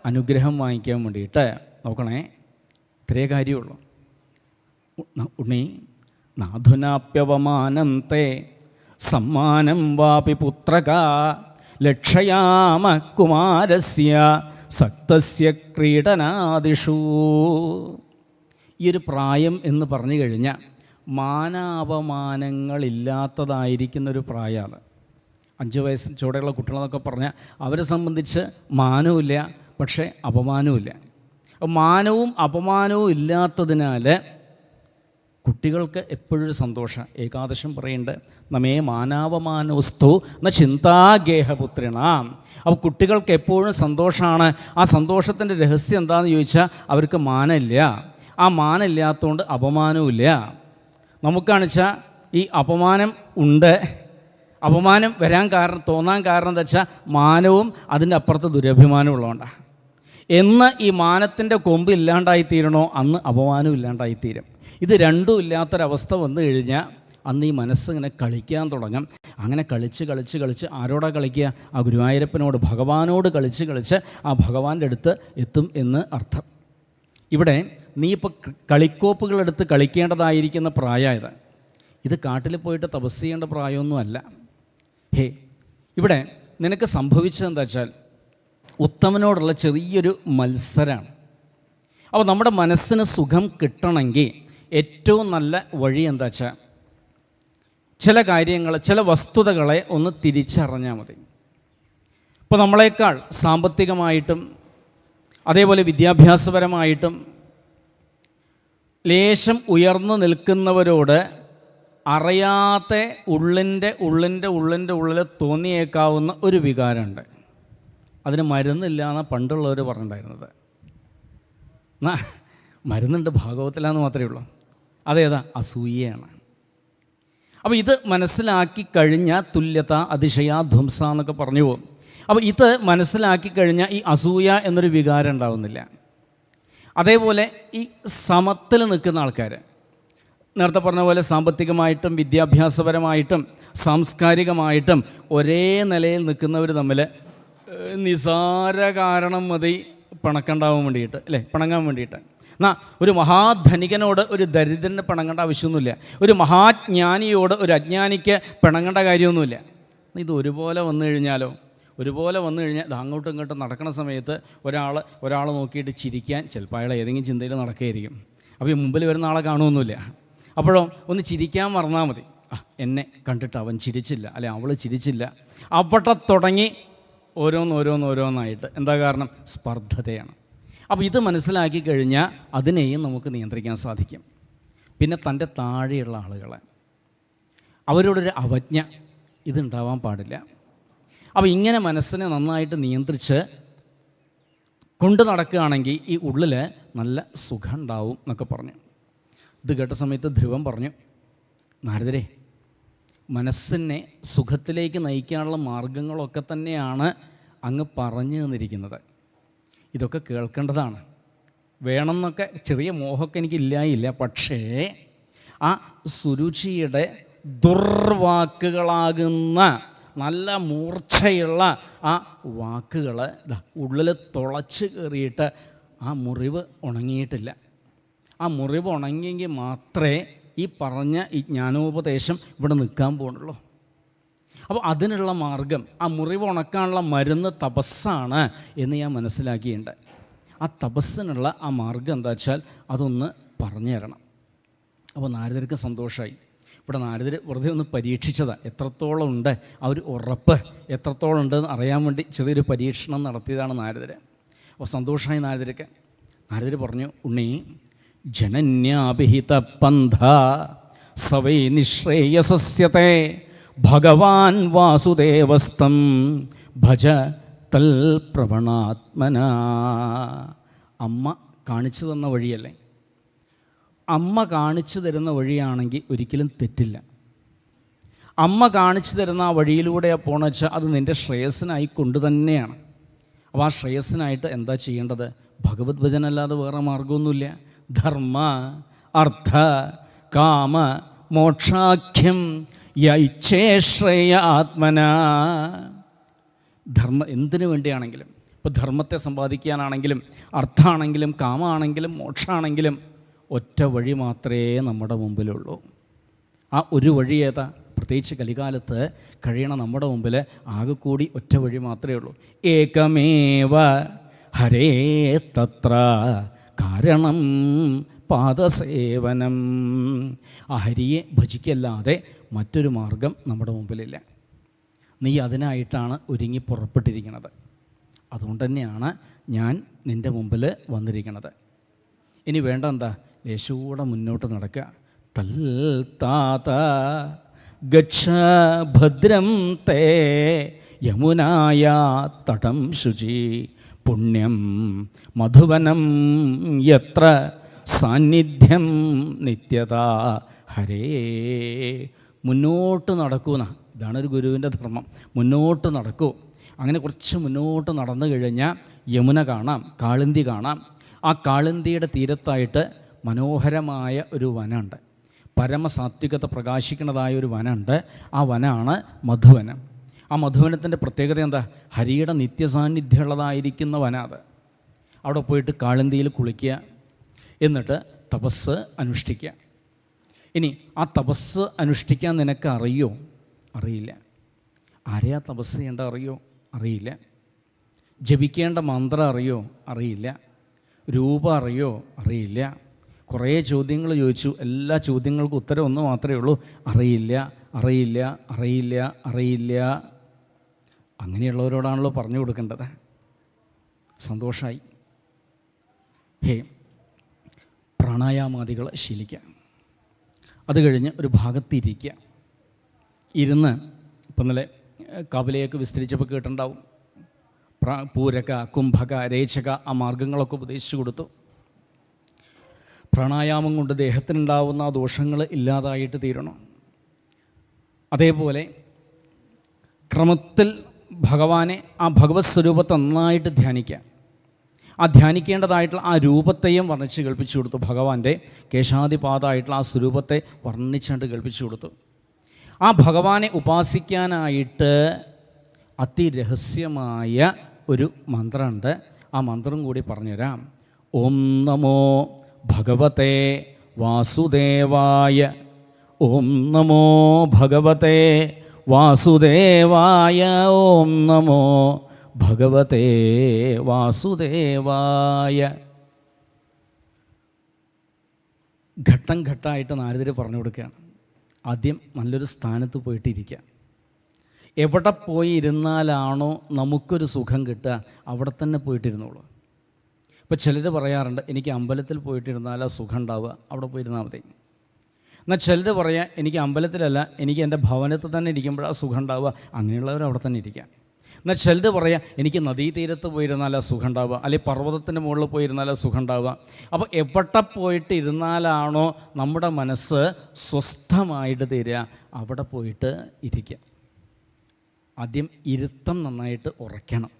അനുഗ്രഹം വാങ്ങിക്കാൻ വേണ്ടിയിട്ട്. നോക്കണേ, ഇത്രയേ കാര്യമുള്ളൂ. ഉണ്ണി, നാധുനാപ്യവമാനം തേ സമ്മാനം വാപി പുത്രക ലക്ഷയാമ കുമാരസ്യ സക്തസ്യ ക്രീഡനാദിഷു. ഈ ഒരു പ്രായം എന്ന് പറഞ്ഞു കഴിഞ്ഞാൽ മാനാപമാനങ്ങളില്ലാത്തതായിരിക്കുന്നൊരു പ്രായമാണ്. 5 വയസ്സിന് ചുവടെയുള്ള കുട്ടികളെന്നൊക്കെ പറഞ്ഞാൽ അവരെ സംബന്ധിച്ച് മാനവുമില്ല, പക്ഷേ അപമാനവുമില്ല. മാനവും അപമാനവും ഇല്ലാത്തതിനാൽ കുട്ടികൾക്ക് എപ്പോഴൊരു സന്തോഷം. ഏകാദശം പറയുന്നുണ്ട്, നമ്മേ മാനാവമാനവസ്തു ന ചിന്താഗേഹപുത്രിണ. അപ്പോൾ കുട്ടികൾക്ക് എപ്പോഴും സന്തോഷമാണ്. ആ സന്തോഷത്തിൻ്റെ രഹസ്യം എന്താണെന്ന് ചോദിച്ചാൽ അവർക്ക് മാനമില്ല. ആ മാനമില്ലാത്തതുകൊണ്ട് അപമാനവുമില്ല. നമുക്കാണെച്ചാൽ ഈ അപമാനം ഉണ്ട്. അപമാനം വരാൻ കാരണം, തോന്നാൻ കാരണം എന്താ വെച്ചാൽ മാനവും അതിൻ്റെ അപ്പുറത്ത് ദുരഭിമാനവും ഉള്ളതുകൊണ്ടാണ്. എന്ന് ഈ മാനത്തിൻ്റെ കൊമ്പ് ഇല്ലാണ്ടായിത്തീരണോ അന്ന് അപമാനം ഇല്ലാണ്ടായിത്തീരും. ഇത് രണ്ടും ഇല്ലാത്തൊരവസ്ഥ വന്നു കഴിഞ്ഞാൽ അന്ന് ഈ മനസ്സിങ്ങനെ കളിക്കാൻ തുടങ്ങും. അങ്ങനെ കളിച്ച് ആരോടാ കളിക്കുക? ആ ഗുരുവായൂരപ്പനോട്, ഭഗവാനോട് കളിച്ച് ആ ഭഗവാന്റെ അടുത്ത് എത്തും എന്ന് അർത്ഥം. ഇവിടെ നീ ഇപ്പോൾ കളിക്കോപ്പുകളെടുത്ത് കളിക്കേണ്ടതായിരിക്കുന്ന പ്രായമായത്. ഇത് കാട്ടിൽ പോയിട്ട് തപസ് ചെയ്യേണ്ട പ്രായമൊന്നുമല്ല. ഇവിടെ നിനക്ക് സംഭവിച്ചത് എന്താ വെച്ചാൽ ഉത്തമനോടുള്ള ചെറിയൊരു മത്സരമാണ്. അപ്പോൾ നമ്മുടെ മനസ്സിന് സുഖം കിട്ടണമെങ്കിൽ ഏറ്റവും നല്ല വഴി എന്താ വെച്ചാൽ ചില കാര്യങ്ങൾ, ചില വസ്തുതകളെ ഒന്ന് തിരിച്ചറിഞ്ഞാൽ മതി. ഇപ്പോൾ നമ്മളെക്കാൾ സാമ്പത്തികമായിട്ടും അതേപോലെ വിദ്യാഭ്യാസപരമായിട്ടും ലേശം ഉയർന്നു നിൽക്കുന്നവരോട് അറിയാത്ത ഉള്ളിൽ തോന്നിയേക്കാവുന്ന ഒരു വികാരമുണ്ട്. അതിന് മരുന്നില്ല എന്നാണ് പണ്ടുള്ളവർ പറഞ്ഞിട്ടുണ്ടായിരുന്നത്. മരുന്നുണ്ട്, ഭാഗവത്തിലാന്ന് മാത്രമേ ഉള്ളൂ. അതേതാ? അസൂയയാണ്. അപ്പോൾ ഇത് മനസ്സിലാക്കി കഴിഞ്ഞാൽ തുല്യത അതിശയ ധ്വംസ എന്നൊക്കെ പറഞ്ഞു പോകും. അപ്പോൾ ഇത് മനസ്സിലാക്കി കഴിഞ്ഞാൽ ഈ അസൂയ എന്നൊരു വികാരം ഉണ്ടാവുന്നില്ല. അതേപോലെ ഈ സമത്തിൽ നിൽക്കുന്ന ആൾക്കാർ, നേരത്തെ പറഞ്ഞ പോലെ സാമ്പത്തികമായിട്ടും വിദ്യാഭ്യാസപരമായിട്ടും സാംസ്കാരികമായിട്ടും ഒരേ നിലയിൽ നിൽക്കുന്നവർ തമ്മിൽ നിസാര കാരണം മതി പിണക്കുണ്ടാവാൻ വേണ്ടിയിട്ട്, അല്ലേ? പിണങ്ങാൻ വേണ്ടിയിട്ട്. എന്നാൽ ഒരു മഹാധനികനോട് ഒരു ദരിദ്രന് പിണങ്ങേണ്ട ആവശ്യമൊന്നുമില്ല. ഒരു മഹാജ്ഞാനിയോട് ഒരു അജ്ഞാനിക്ക് പിണങ്ങേണ്ട കാര്യമൊന്നുമില്ല. ഇത് ഒരുപോലെ വന്നു കഴിഞ്ഞാലോ, ഒരുപോലെ വന്നു കഴിഞ്ഞാൽ ഇത് അങ്ങോട്ടും ഇങ്ങോട്ടും നടക്കുന്ന സമയത്ത് ഒരാൾ നോക്കിയിട്ട് ചിരിക്കാൻ ചിലപ്പോൾ അയാൾ ഏതെങ്കിലും ചിന്തയിൽ നടക്കുകയായിരിക്കും. അപ്പോൾ ഈ മുമ്പിൽ വരുന്ന ആളെ കാണുമൊന്നുമില്ല. അപ്പോഴോ ഒന്ന് ചിരിക്കാൻ മറന്നാൽ മതി. എന്നെ കണ്ടിട്ട് അവൻ ചിരിച്ചില്ല, അല്ലെ അവൾ ചിരിച്ചില്ല. അവിടെ തുടങ്ങി ഓരോന്നായിട്ട്. എന്താ കാരണം? സ്പർദ്ധതയാണ്. അപ്പോൾ ഇത് മനസ്സിലാക്കി കഴിഞ്ഞാൽ അതിനെയും നമുക്ക് നിയന്ത്രിക്കാൻ സാധിക്കും. പിന്നെ തൻ്റെ താഴെയുള്ള ആളുകളെ, അവരോടൊരു അവജ്ഞ ഇതുണ്ടാവാൻ പാടില്ല. അപ്പോൾ ഇങ്ങനെ മനസ്സിനെ നന്നായിട്ട് നിയന്ത്രിച്ച് കൊണ്ട് നടക്കുകയാണെങ്കിൽ ഈ ഉള്ളിൽ നല്ല സുഖം ഉണ്ടാവും എന്നൊക്കെ പറഞ്ഞു. ഇത് കേട്ട സമയത്ത് ധ്രുവൻ പറഞ്ഞു, നാരദരെ, മനസ്സിനെ സുഖത്തിലേക്ക് നയിക്കാനുള്ള മാർഗങ്ങളൊക്കെ തന്നെയാണ് അങ്ങ് പറഞ്ഞു തന്നിരിക്കുന്നത്. ഇതൊക്കെ കേൾക്കേണ്ടതാണ്. വേണമെന്നൊക്കെ ചെറിയ മോഹമൊക്കെ എനിക്കില്ലായില്ല. പക്ഷേ ആ സുരുചിയുടെ ദുർവാക്കുകളാകുന്ന നല്ല മൂർച്ചയുള്ള ആ വാക്കുകൾ ഉള്ളിൽ തുളച്ച് കയറിയിട്ട് ആ മുറിവ് ഉണങ്ങിയിട്ടില്ല. ആ മുറിവ് ഉണങ്ങിയെങ്കിൽ മാത്രമേ ഈ പറഞ്ഞ ഈ ജ്ഞാനോപദേശം ഇവിടെ നിൽക്കാൻ പോകുന്നുള്ളൂ. അപ്പോൾ അതിനുള്ള മാർഗം, ആ മുറിവ് ഉണക്കാനുള്ള മരുന്ന് തപസ്സാണ് എന്ന് ഞാൻ മനസ്സിലാക്കിയിട്ടുണ്ട്. ആ തപസ്സിനുള്ള ആ മാർഗം എന്താ വെച്ചാൽ അതൊന്ന് പറഞ്ഞു തരണം. അപ്പോൾ നാരദർക്ക് സന്തോഷമായി. ഇവിടെ നാരദർ വെറുതെ ഒന്ന് പരീക്ഷിച്ചതാണ്, എത്രത്തോളം ഉണ്ട് ആ ഒരു ഉറപ്പ് എത്രത്തോളം ഉണ്ടെന്ന് അറിയാൻ വേണ്ടി ചെറിയൊരു പരീക്ഷണം നടത്തിയതാണ് നാരദർ. അപ്പോൾ സന്തോഷമായി നാരദർക്ക്. നാരദർ പറഞ്ഞു, ഉണ്ണി, ജനന്യാഭിഹിത പന്ഥ സവൈ നിശ്രേയസസ്യത്തെ ഭഗവാൻ വാസുദേവസ്തം ഭജ തൽ പ്രവണാത്മന. അമ്മ കാണിച്ചു തന്ന വഴിയല്ലേ? അമ്മ കാണിച്ചു തരുന്ന വഴിയാണെങ്കിൽ ഒരിക്കലും തെറ്റില്ല. അമ്മ കാണിച്ചു തരുന്ന ആ വഴിയിലൂടെയാണ് പോകണമെന്ന് വെച്ചാൽ അത് നിൻ്റെ ശ്രേയസ്സിനായി കൊണ്ട് തന്നെയാണ്. അപ്പോൾ ആ ശ്രേയസ്സിനായിട്ട് എന്താ ചെയ്യേണ്ടത്? ഭഗവത് ഭജനല്ലാതെ വേറെ മാർഗമൊന്നുമില്ല. ധർമ്മ അർത്ഥ കാമ മോക്ഷാഖ്യം യൈച്ഛേശ്രേയ ആത്മന. ധർമ്മ എന്തിനു വേണ്ടിയാണെങ്കിലും, ഇപ്പോൾ ധർമ്മത്തെ സമ്പാദിക്കാനാണെങ്കിലും അർത്ഥമാണെങ്കിലും കാമാണെങ്കിലും മോക്ഷമാണെങ്കിലും ഒറ്റ വഴി മാത്രമേ നമ്മുടെ മുമ്പിലുള്ളൂ. ആ ഒരു വഴി ഏതാ? പ്രത്യേകിച്ച് കലികാലത്ത് കഴിയണ നമ്മുടെ മുമ്പിൽ ആകെ കൂടി ഒറ്റ വഴി മാത്രമേ ഉള്ളൂ. ഏകമേവ ഹരേ തത്ര കാരണം പാദസേവനം. ആ ഹരിയെ ഭജിക്കല്ലാതെ മറ്റൊരു മാർഗം നമ്മുടെ മുമ്പിലില്ല. നീ അതിനായിട്ടാണ് ഒരുങ്ങി പുറപ്പെട്ടിരിക്കുന്നത്. അതുകൊണ്ട് തന്നെയാണ് ഞാൻ നിൻ്റെ മുമ്പിൽ വന്നിരിക്കുന്നത്. ഇനി വേണ്ട എന്താ? യേശുകൂടെ മുന്നോട്ട് നടക്കുക. തൽ താത ഗച്ഛ ഭദ്രം തേ യമുനായ തടം ശുചി പുണ്യം മധുവനം യത്ര സാന്നിധ്യം നിത്യത ഹരേ. മുന്നോട്ട് നടക്കൂന്ന, ഇതാണ് ഒരു ഗുരുവിൻ്റെ ധർമ്മം. മുന്നോട്ട് നടക്കൂ. അങ്ങനെ കുറച്ച് മുന്നോട്ട് നടന്നു കഴിഞ്ഞാൽ യമുന കാണാം, കാളിന്തി കാണാം. ആ കാളിന്തിയുടെ തീരത്തായിട്ട് മനോഹരമായ ഒരു വനമുണ്ട്. പരമസാത്വികത പ്രകാശിക്കുന്നതായ ഒരു വനമുണ്ട്. ആ വനമാണ് മധുവനം. ആ മധുവനത്തിൻ്റെ പ്രത്യേകത എന്താ? ഹരിയുടെ നിത്യസാന്നിധ്യമുള്ളതായിരിക്കുന്ന വനം അത്. അവിടെ പോയിട്ട് കാളിന്തിയിൽ കുളിക്കുക, എന്നിട്ട് തപസ് അനുഷ്ഠിക്കുക. ഇനി ആ തപസ് അനുഷ്ഠിക്കാൻ നിനക്ക് അറിയോ? അറിയില്ല. ആരെയാ തപസ് ചെയ്യേണ്ട അറിയോ? അറിയില്ല. ജപിക്കേണ്ട മന്ത്രം അറിയോ? അറിയില്ല. രൂപം അറിയോ? അറിയില്ല. കുറേ ചോദ്യങ്ങൾ ചോദിച്ചു. എല്ലാ ചോദ്യങ്ങൾക്കും ഉത്തരം ഒന്ന് മാത്രമേ ഉള്ളൂ: അറിയില്ല, അറിയില്ല, അറിയില്ല, അറിയില്ല. അങ്ങനെയുള്ളവരോടാണല്ലോ പറഞ്ഞു കൊടുക്കേണ്ടത്. സന്തോഷമായി. ഹേ, പ്രാണായാമാദികൾ ശീലിക്കുക. അത് കഴിഞ്ഞ് ഒരു ഭാഗത്തിരിക്കുക. ഇരുന്ന് ഇപ്പം ഇന്നലെ കപിലയൊക്കെ വിസ്തരിച്ചപ്പോൾ കേട്ടിട്ടുണ്ടാവും. പൂരക, കുംഭക, രേചക ആ മാർഗങ്ങളൊക്കെ ഉപദേശിച്ചു കൊടുത്തു. പ്രാണായാമം കൊണ്ട് ദേഹത്തിനുണ്ടാവുന്ന ആ ദോഷങ്ങൾ ഇല്ലാതായിട്ട് തീരണം. അതേപോലെ ക്രമത്തിൽ ഭഗവാനെ, ആ ഭഗവത് സ്വരൂപത്തെ നന്നായിട്ട് ധ്യാനിക്കുക. ആ ധ്യാനിക്കേണ്ടതായിട്ടുള്ള ആ രൂപത്തെയും വർണ്ണിച്ച് കേൾപ്പിച്ചു കൊടുത്തു. ഭഗവാന്റെ കേശാദിപാദമായിട്ടുള്ള ആ സ്വരൂപത്തെ വർണ്ണിച്ചുകൊണ്ട് കേൾപ്പിച്ചു കൊടുത്തു. ആ ഭഗവാനെ ഉപാസിക്കാനായിട്ട് അതിരഹസ്യമായ ഒരു മന്ത്രമുണ്ട്. ആ മന്ത്രം കൂടി പറഞ്ഞുതരാം. ഓം നമോ ഭഗവതേ വാസുദേവായ. ഓം നമോ ഭഗവതേ വാസുദേവായ. ഓം നമോ ഭഗവതേ വാസുദേവായ. ഘട്ടം ഘട്ടമായിട്ട് നാരദർ പറഞ്ഞു കൊടുക്കുകയാണ്. ആദ്യം നല്ലൊരു സ്ഥാനത്ത് പോയിട്ടിരിക്കുക. എവിടെ പോയി ഇരുന്നാലാണോ നമുക്കൊരു സുഖം കിട്ടുക അവിടെ തന്നെ പോയിട്ടിരുന്നോളൂ. ഇപ്പോൾ ചിലർ പറയാറുണ്ട്, എനിക്ക് അമ്പലത്തിൽ പോയിട്ടിരുന്നാലാ സുഖം ഉണ്ടാവുക, അവിടെ പോയിരുന്നാൽ മതി. എന്നാൽ ചിലർ പറയാം, എനിക്ക് അമ്പലത്തിലല്ല, എനിക്ക് എൻ്റെ ഭവനത്തിൽ തന്നെ ഇരിക്കുമ്പോഴാണ് സുഖം ഉണ്ടാവുക, അങ്ങനെയുള്ളവർ അവിടെ തന്നെ ഇരിക്കാം. എന്നാൽ ചിലർ പറയാം, എനിക്ക് നദീതീരത്ത് പോയിരുന്നാലാ സുഖം ഉണ്ടാവുക, അല്ലെങ്കിൽ പർവ്വതത്തിൻ്റെ മുകളിൽ പോയിരുന്നാലാ സുഖം ഉണ്ടാവുക. അപ്പോൾ എവിടെ പോയിട്ട് ഇരുന്നാലാണോ നമ്മുടെ മനസ്സ് സ്വസ്ഥമായിട്ട് തീരുക, അവിടെ പോയിട്ട് ഇരിക്കുക. ആദ്യം ഇരുത്തം നന്നായിട്ട് ഉറയ്ക്കണം.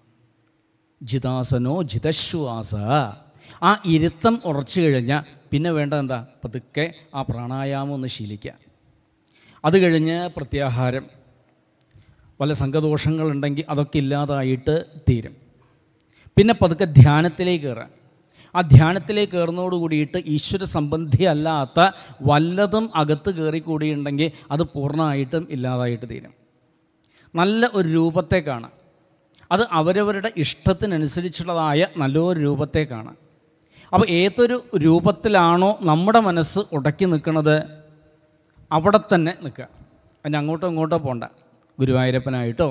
ജിതാസനോ ജിതശ്വാസ. ആ ഇരുത്തം ഉറച്ചു കഴിഞ്ഞാൽ പിന്നെ വേണ്ടത് എന്താ? പതുക്കെ ആ പ്രാണായാമം ഒന്ന് ശീലിക്കുക. അത് കഴിഞ്ഞ് പ്രത്യാഹാരം, വല്ല സംഘദോഷങ്ങളുണ്ടെങ്കിൽ അതൊക്കെ ഇല്ലാതായിട്ട് തീരും. പിന്നെ പതുക്കെ ധ്യാനത്തിലേക്ക് കയറുക. ആ ധ്യാനത്തിലേക്ക് കയറുന്നതോട് കൂടിയിട്ട് ഈശ്വര സംബന്ധി അല്ലാത്ത വല്ലതും അകത്ത് കയറിക്കൂടിയുണ്ടെങ്കിൽ അത് പൂർണ്ണമായിട്ടും ഇല്ലാതായിട്ട് തീരും. നല്ല ഒരു രൂപത്തെ കാണാം. അത് അവരവരുടെ ഇഷ്ടത്തിനനുസരിച്ചുള്ളതായ നല്ലൊരു രൂപത്തെ കാണാം. അപ്പോൾ ഏതൊരു രൂപത്തിലാണോ നമ്മുടെ മനസ്സ് ഉടക്കി നിൽക്കുന്നത് അവിടെ തന്നെ നിൽക്കുക. അതിന് അങ്ങോട്ടോ ഇങ്ങോട്ടോ പോകണ്ട. ഗുരുവായൂരപ്പനായിട്ടോ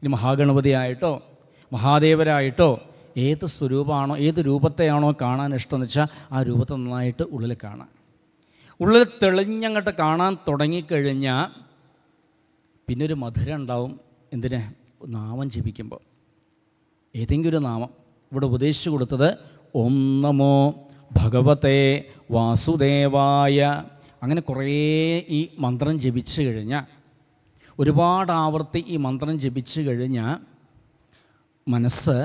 ഇനി മഹാഗണപതിയായിട്ടോ മഹാദേവരായിട്ടോ ഏത് സ്വരൂപമാണോ ഏത് രൂപത്തെയാണോ കാണാൻ ഇഷ്ടമെന്ന് വെച്ചാൽ ആ രൂപത്തെ നന്നായിട്ട് ഉള്ളിൽ കാണാം. ഉള്ളിൽ തെളിഞ്ഞങ്ങോട്ട് കാണാൻ തുടങ്ങിക്കഴിഞ്ഞാൽ പിന്നെ ഒരു മധുരം ഉണ്ടാവും. എന്തിന്? നാമം ജപിക്കുമ്പോൾ. ഏതെങ്കിലും ഒരു നാമം ഇവിടെ ഉപദേശിച്ചു കൊടുത്തത് ഓം നമോ ഭഗവതേ വാസുദേവായ. അങ്ങനെ കുറേ ഈ മന്ത്രം ജപിച്ചു കഴിഞ്ഞാൽ, ഒരുപാട് ആവർത്തി ഈ മന്ത്രം ജപിച്ചു കഴിഞ്ഞാൽ മനസ്സ്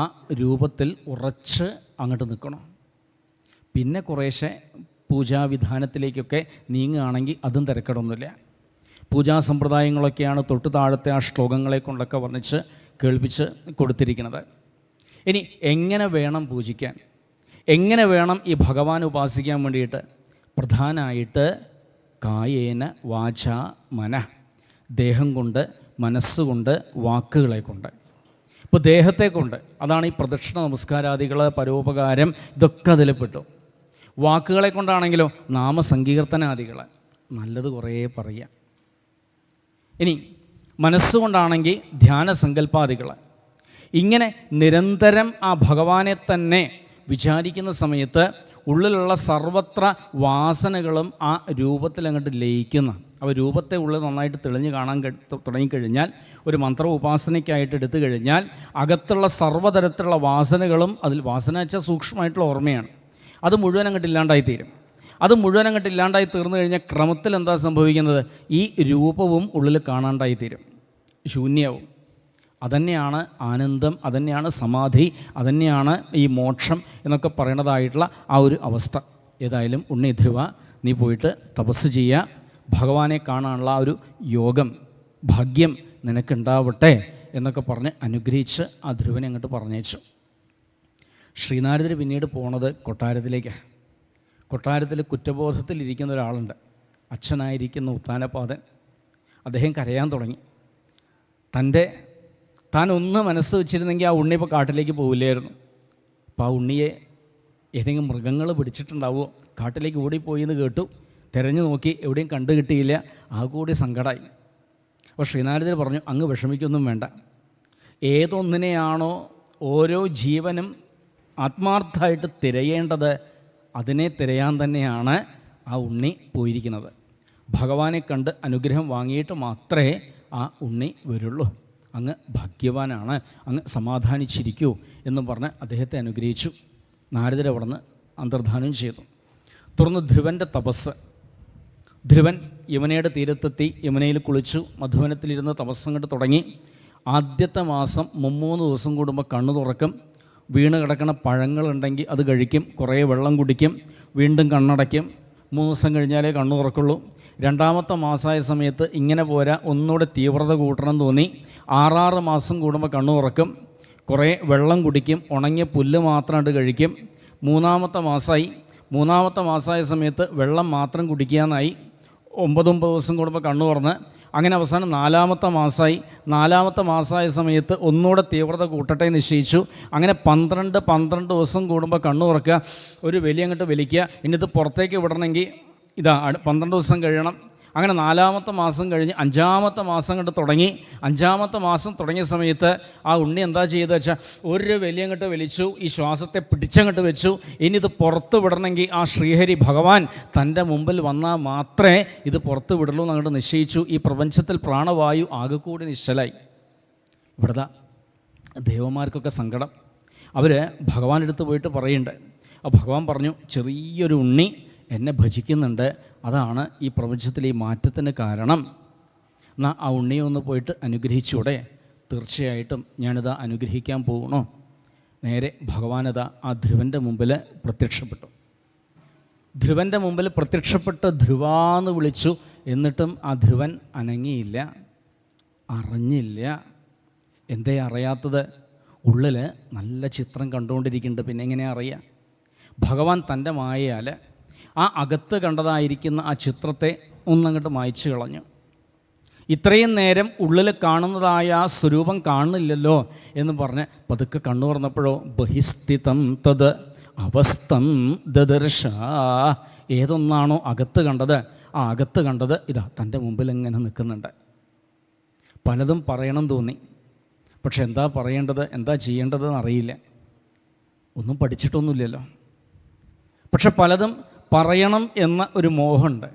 ആ രൂപത്തിൽ ഉറച്ച് അങ്ങോട്ട് നിൽക്കണം. പിന്നെ കുറേശ്ശെ പൂജാവിധാനത്തിലേക്കൊക്കെ നീങ്ങുകയാണെങ്കിൽ അതും തിരക്കടൊന്നുമില്ല. പൂജാ സമ്പ്രദായങ്ങളൊക്കെയാണ് തൊട്ട് താഴത്തെ ആ ശ്ലോകങ്ങളെ കൊണ്ടൊക്കെ വർണ്ണിച്ച് കേൾപ്പിച്ച് കൊടുത്തിരിക്കുന്നത്. ഇനി എങ്ങനെ വേണം പൂജിക്കാൻ, എങ്ങനെ വേണം ഈ ഭഗവാൻ ഉപാസിക്കാൻ വേണ്ടിയിട്ട്? പ്രധാനമായിട്ട് കായേന വാച മന, ദേഹം കൊണ്ട്, മനസ്സുകൊണ്ട്, വാക്കുകളെ കൊണ്ട്. ഇപ്പോൾ ദേഹത്തെ കൊണ്ട്, അതാണ് ഈ പ്രദക്ഷിണ നമസ്കാരാദികൾ, പരോപകാരം, ഇതൊക്കെ അതിൽ പെട്ടു. വാക്കുകളെ കൊണ്ടാണെങ്കിലോ നാമസങ്കീർത്തനാദികൾ, നല്ലത് കുറേ പറയാം. ഇനി മനസ്സുകൊണ്ടാണെങ്കിൽ ധ്യാനസങ്കല്പാദികൾ. ഇങ്ങനെ നിരന്തരം ആ ഭഗവാനെ തന്നെ വിചാരിക്കുന്ന സമയത്ത് ഉള്ളിലുള്ള സർവത്ര വാസനകളും ആ രൂപത്തിൽ അങ്ങോട്ട് ലയിക്കുന്ന, അപ്പോൾ രൂപത്തെ ഉള്ളിൽ നന്നായിട്ട് തെളിഞ്ഞ് കാണാൻ തുടങ്ങിക്കഴിഞ്ഞാൽ, ഒരു മന്ത്ര ഉപാസനയ്ക്കായിട്ട് എടുത്തു കഴിഞ്ഞാൽ അകത്തുള്ള സർവ്വതരത്തിലുള്ള വാസനകളും, അതിൽ വാസന വെച്ചാൽ സൂക്ഷ്മമായിട്ടുള്ള ഓർമ്മയാണ്, അത് മുഴുവൻ അങ്ങോട്ട് ഇല്ലാണ്ടായിത്തീരും. അത് മുഴുവൻ അങ്ങോട്ട് ഇല്ലാണ്ടായി തീർന്നു കഴിഞ്ഞാൽ ക്രമത്തിൽ എന്താ സംഭവിക്കുന്നത്? ഈ രൂപവും ഉള്ളിൽ കാണാണ്ടായിത്തീരും, ശൂന്യവും. അതന്നെയാണ് ആനന്ദം, അതന്നെയാണ് സമാധി, അതന്നെയാണ് ഈ മോക്ഷം എന്നൊക്കെ പറയണതായിട്ടുള്ള ആ ഒരു അവസ്ഥ. ഏതായാലും ഉണ്ണി ധ്രുവ, നീ പോയിട്ട് തപസ് ചെയ്യുക, ഭഗവാനെ കാണാനുള്ള ആ ഒരു യോഗം, ഭാഗ്യം നിനക്കുണ്ടാവട്ടെ എന്നൊക്കെ പറഞ്ഞ് അനുഗ്രഹിച്ച് ആ ധ്രുവനെ അങ്ങോട്ട് പറഞ്ഞേച്ചു. ശ്രീനാരദർ പിന്നീട് പോണത് കൊട്ടാരത്തിലേക്കാണ്. കൊട്ടാരത്തിൽ കുറ്റബോധത്തിലിരിക്കുന്ന ഒരാളുണ്ട്, അച്ഛനായിരിക്കുന്ന ഉത്താനപാദൻ. അദ്ദേഹം കരയാൻ തുടങ്ങി. താൻ ഒന്ന് മനസ്സ് വെച്ചിരുന്നെങ്കിൽ ആ ഉണ്ണി ഇപ്പോൾ കാട്ടിലേക്ക് പോവില്ലായിരുന്നു. അപ്പോൾ ആ ഉണ്ണിയെ ഏതെങ്കിലും മൃഗങ്ങൾ പിടിച്ചിട്ടുണ്ടാവുമോ, കാട്ടിലേക്ക് ഓടിപ്പോയി എന്ന് കേട്ടു. തിരഞ്ഞു നോക്കി, എവിടെയും കണ്ടു കിട്ടിയില്ല. ആ കൂടി സങ്കടമായി. അപ്പോൾ ശ്രീനാരദർ പറഞ്ഞു, അങ്ങ് വിഷമിക്കൊന്നും വേണ്ട. ഏതൊന്നിനെയാണോ ഓരോ ജീവനും ആത്മാർത്ഥമായിട്ട് തിരയേണ്ടത്, അതിനെ തിരയാൻ തന്നെയാണ് ആ ഉണ്ണി പോയിരിക്കുന്നത്. ഭഗവാനെ കണ്ട് അനുഗ്രഹം വാങ്ങിയിട്ട് മാത്രമേ ആ ഉണ്ണി വരുള്ളൂ. അങ്ങ് ഭാഗ്യവാനാണ്, അങ്ങ് സമാധാനിച്ചിരിക്കൂ എന്നും പറഞ്ഞ് അദ്ദേഹത്തെ അനുഗ്രഹിച്ചു. നാരദർ അവിടുന്ന് അന്തർധാനം ചെയ്തു. തുടർന്ന് ധ്രുവൻ്റെ തപസ്. ധ്രുവൻ യമുനയുടെ തീരത്തെത്തി, യമുനയിൽ കുളിച്ചു, മധുവനത്തിലിരുന്ന് തപസ്സങ്ങോട്ട് തുടങ്ങി. ആദ്യത്തെ മാസം 3 ദിവസം കൂടുമ്പോൾ കണ്ണു തുറക്കും. വീണ് കിടക്കുന്ന പഴങ്ങളുണ്ടെങ്കിൽ അത് കഴിക്കും, കുറേ വെള്ളം കുടിക്കും, വീണ്ടും കണ്ണടയ്ക്കും. 3 ദിവസം കഴിഞ്ഞാലേ കണ്ണു തുറക്കുള്ളൂ. 2ാമത്തെ മാസമായ സമയത്ത് ഇങ്ങനെ പോരാ, ഒന്നുകൂടെ തീവ്രത കൂട്ടണം തോന്നി. 6 മാസം കൂടുമ്പോൾ കണ്ണു തുറക്കും, കുറേ വെള്ളം കുടിക്കും, ഉണങ്ങിയ പുല്ല് മാത്രമായിട്ട് കഴിക്കും. 3ാമത്തെ മാസമായ സമയത്ത് വെള്ളം മാത്രം കുടിക്കാനായി. 9 ദിവസം കൂടുമ്പോൾ കണ്ണു തുറന്ന്, അങ്ങനെ അവസാനം 4ാമത്തെ മാസമായ സമയത്ത് ഒന്നുകൂടെ തീവ്രത കൂട്ടട്ടെ നിശ്ചയിച്ചു. അങ്ങനെ 12 ദിവസം കൂടുമ്പോൾ കണ്ണു തുറക്കുക, ഒരു വലിയ അങ്ങോട്ട് വലിക്കുക. ഇനിയിത് പുറത്തേക്ക് വിടണമെങ്കിൽ 12 ദിവസം കഴിയണം. അങ്ങനെ 4-ാമത്തെ മാസം കഴിഞ്ഞ് 5-ാമത്തെ മാസം കണ്ട് തുടങ്ങി. 5-ാമത്തെ മാസം തുടങ്ങിയ സമയത്ത് ആ ഉണ്ണി എന്താ ചെയ്തത് വെച്ചാൽ ഒരു വലിയങ്ങോട്ട് വലിച്ചു, ഈ ശ്വാസത്തെ പിടിച്ചങ്ങോട്ട് വെച്ചു. ഇനി ഇത് പുറത്ത് വിടണമെങ്കിൽ ആ ശ്രീഹരി ഭഗവാൻ തൻ്റെ മുമ്പിൽ വന്നാൽ മാത്രമേ ഇത് പുറത്ത് വിടുള്ളൂ എന്നങ്ങോട്ട് നിശ്ചയിച്ചു. ഈ പ്രപഞ്ചത്തിൽ പ്രാണവായു ആകെ കൂടി നിശ്ചലായി. ഇവിടുത്തെ ദേവന്മാർക്കൊക്കെ സങ്കടം. അവർ ഭഗവാന്റെ അടുത്ത് പോയിട്ട് പറയുന്നുണ്ട്. അപ്പോൾ ഭഗവാൻ പറഞ്ഞു, ചെറിയൊരു ഉണ്ണി എന്നെ ഭജിക്കുന്നുണ്ട്, അതാണ് ഈ പ്രപഞ്ചത്തിലെ ഈ മാറ്റത്തിന് കാരണം. എന്നാൽ ആ ഉണ്ണിയെ ഒന്ന് പോയിട്ട് അനുഗ്രഹിച്ചൂടെ? തീർച്ചയായിട്ടും ഞാനിതാ അനുഗ്രഹിക്കാൻ പോകണോ? നേരെ ഭഗവാനതാ ആ ധ്രുവൻ്റെ മുമ്പിൽ പ്രത്യക്ഷപ്പെട്ടു. ധ്രുവൻ്റെ മുമ്പിൽ പ്രത്യക്ഷപ്പെട്ട് ധ്രുവാന്ന് വിളിച്ചു. എന്നിട്ടും ആ ധ്രുവൻ അനങ്ങിയില്ല, അറിഞ്ഞില്ല. എന്തേ അറിയാത്തത്? ഉള്ളിൽ നല്ല ചിത്രം കണ്ടുകൊണ്ടിരിക്കുന്നുണ്ട്. പിന്നെ എങ്ങനെയാണ് അറിയുക? ഭഗവാൻ തൻ്റെ മായയാൽ ആ അകത്ത് കണ്ടതായിരിക്കുന്ന ആ ചിത്രത്തെ ഒന്നങ്ങോട്ട് മായ്ച്ചു കളഞ്ഞു. ഇത്രയും നേരം ഉള്ളിൽ കാണുന്നതായ ആ സ്വരൂപം കാണുന്നില്ലല്ലോ എന്ന് പറഞ്ഞ് പതുക്കെ കണ്ണു തുറന്നപ്പോഴോ ബഹിസ്ഥിതം തത് അവസ്ഥം ദദർശ. ഏതൊന്നാണോ അകത്ത് കണ്ടത്, ആ അകത്ത് കണ്ടത് ഇതാ തൻ്റെ മുമ്പിൽ എങ്ങനെ നിൽക്കുന്നുണ്ട്. പലതും പറയണം തോന്നി, പക്ഷെ എന്താ പറയേണ്ടത്, എന്താ ചെയ്യേണ്ടതെന്ന് അറിയില്ല. ഒന്നും പഠിച്ചിട്ടൊന്നുമില്ലല്ലോ. പക്ഷെ പലതും പറയണം എന്ന ഒരു മോഹമുണ്ട്.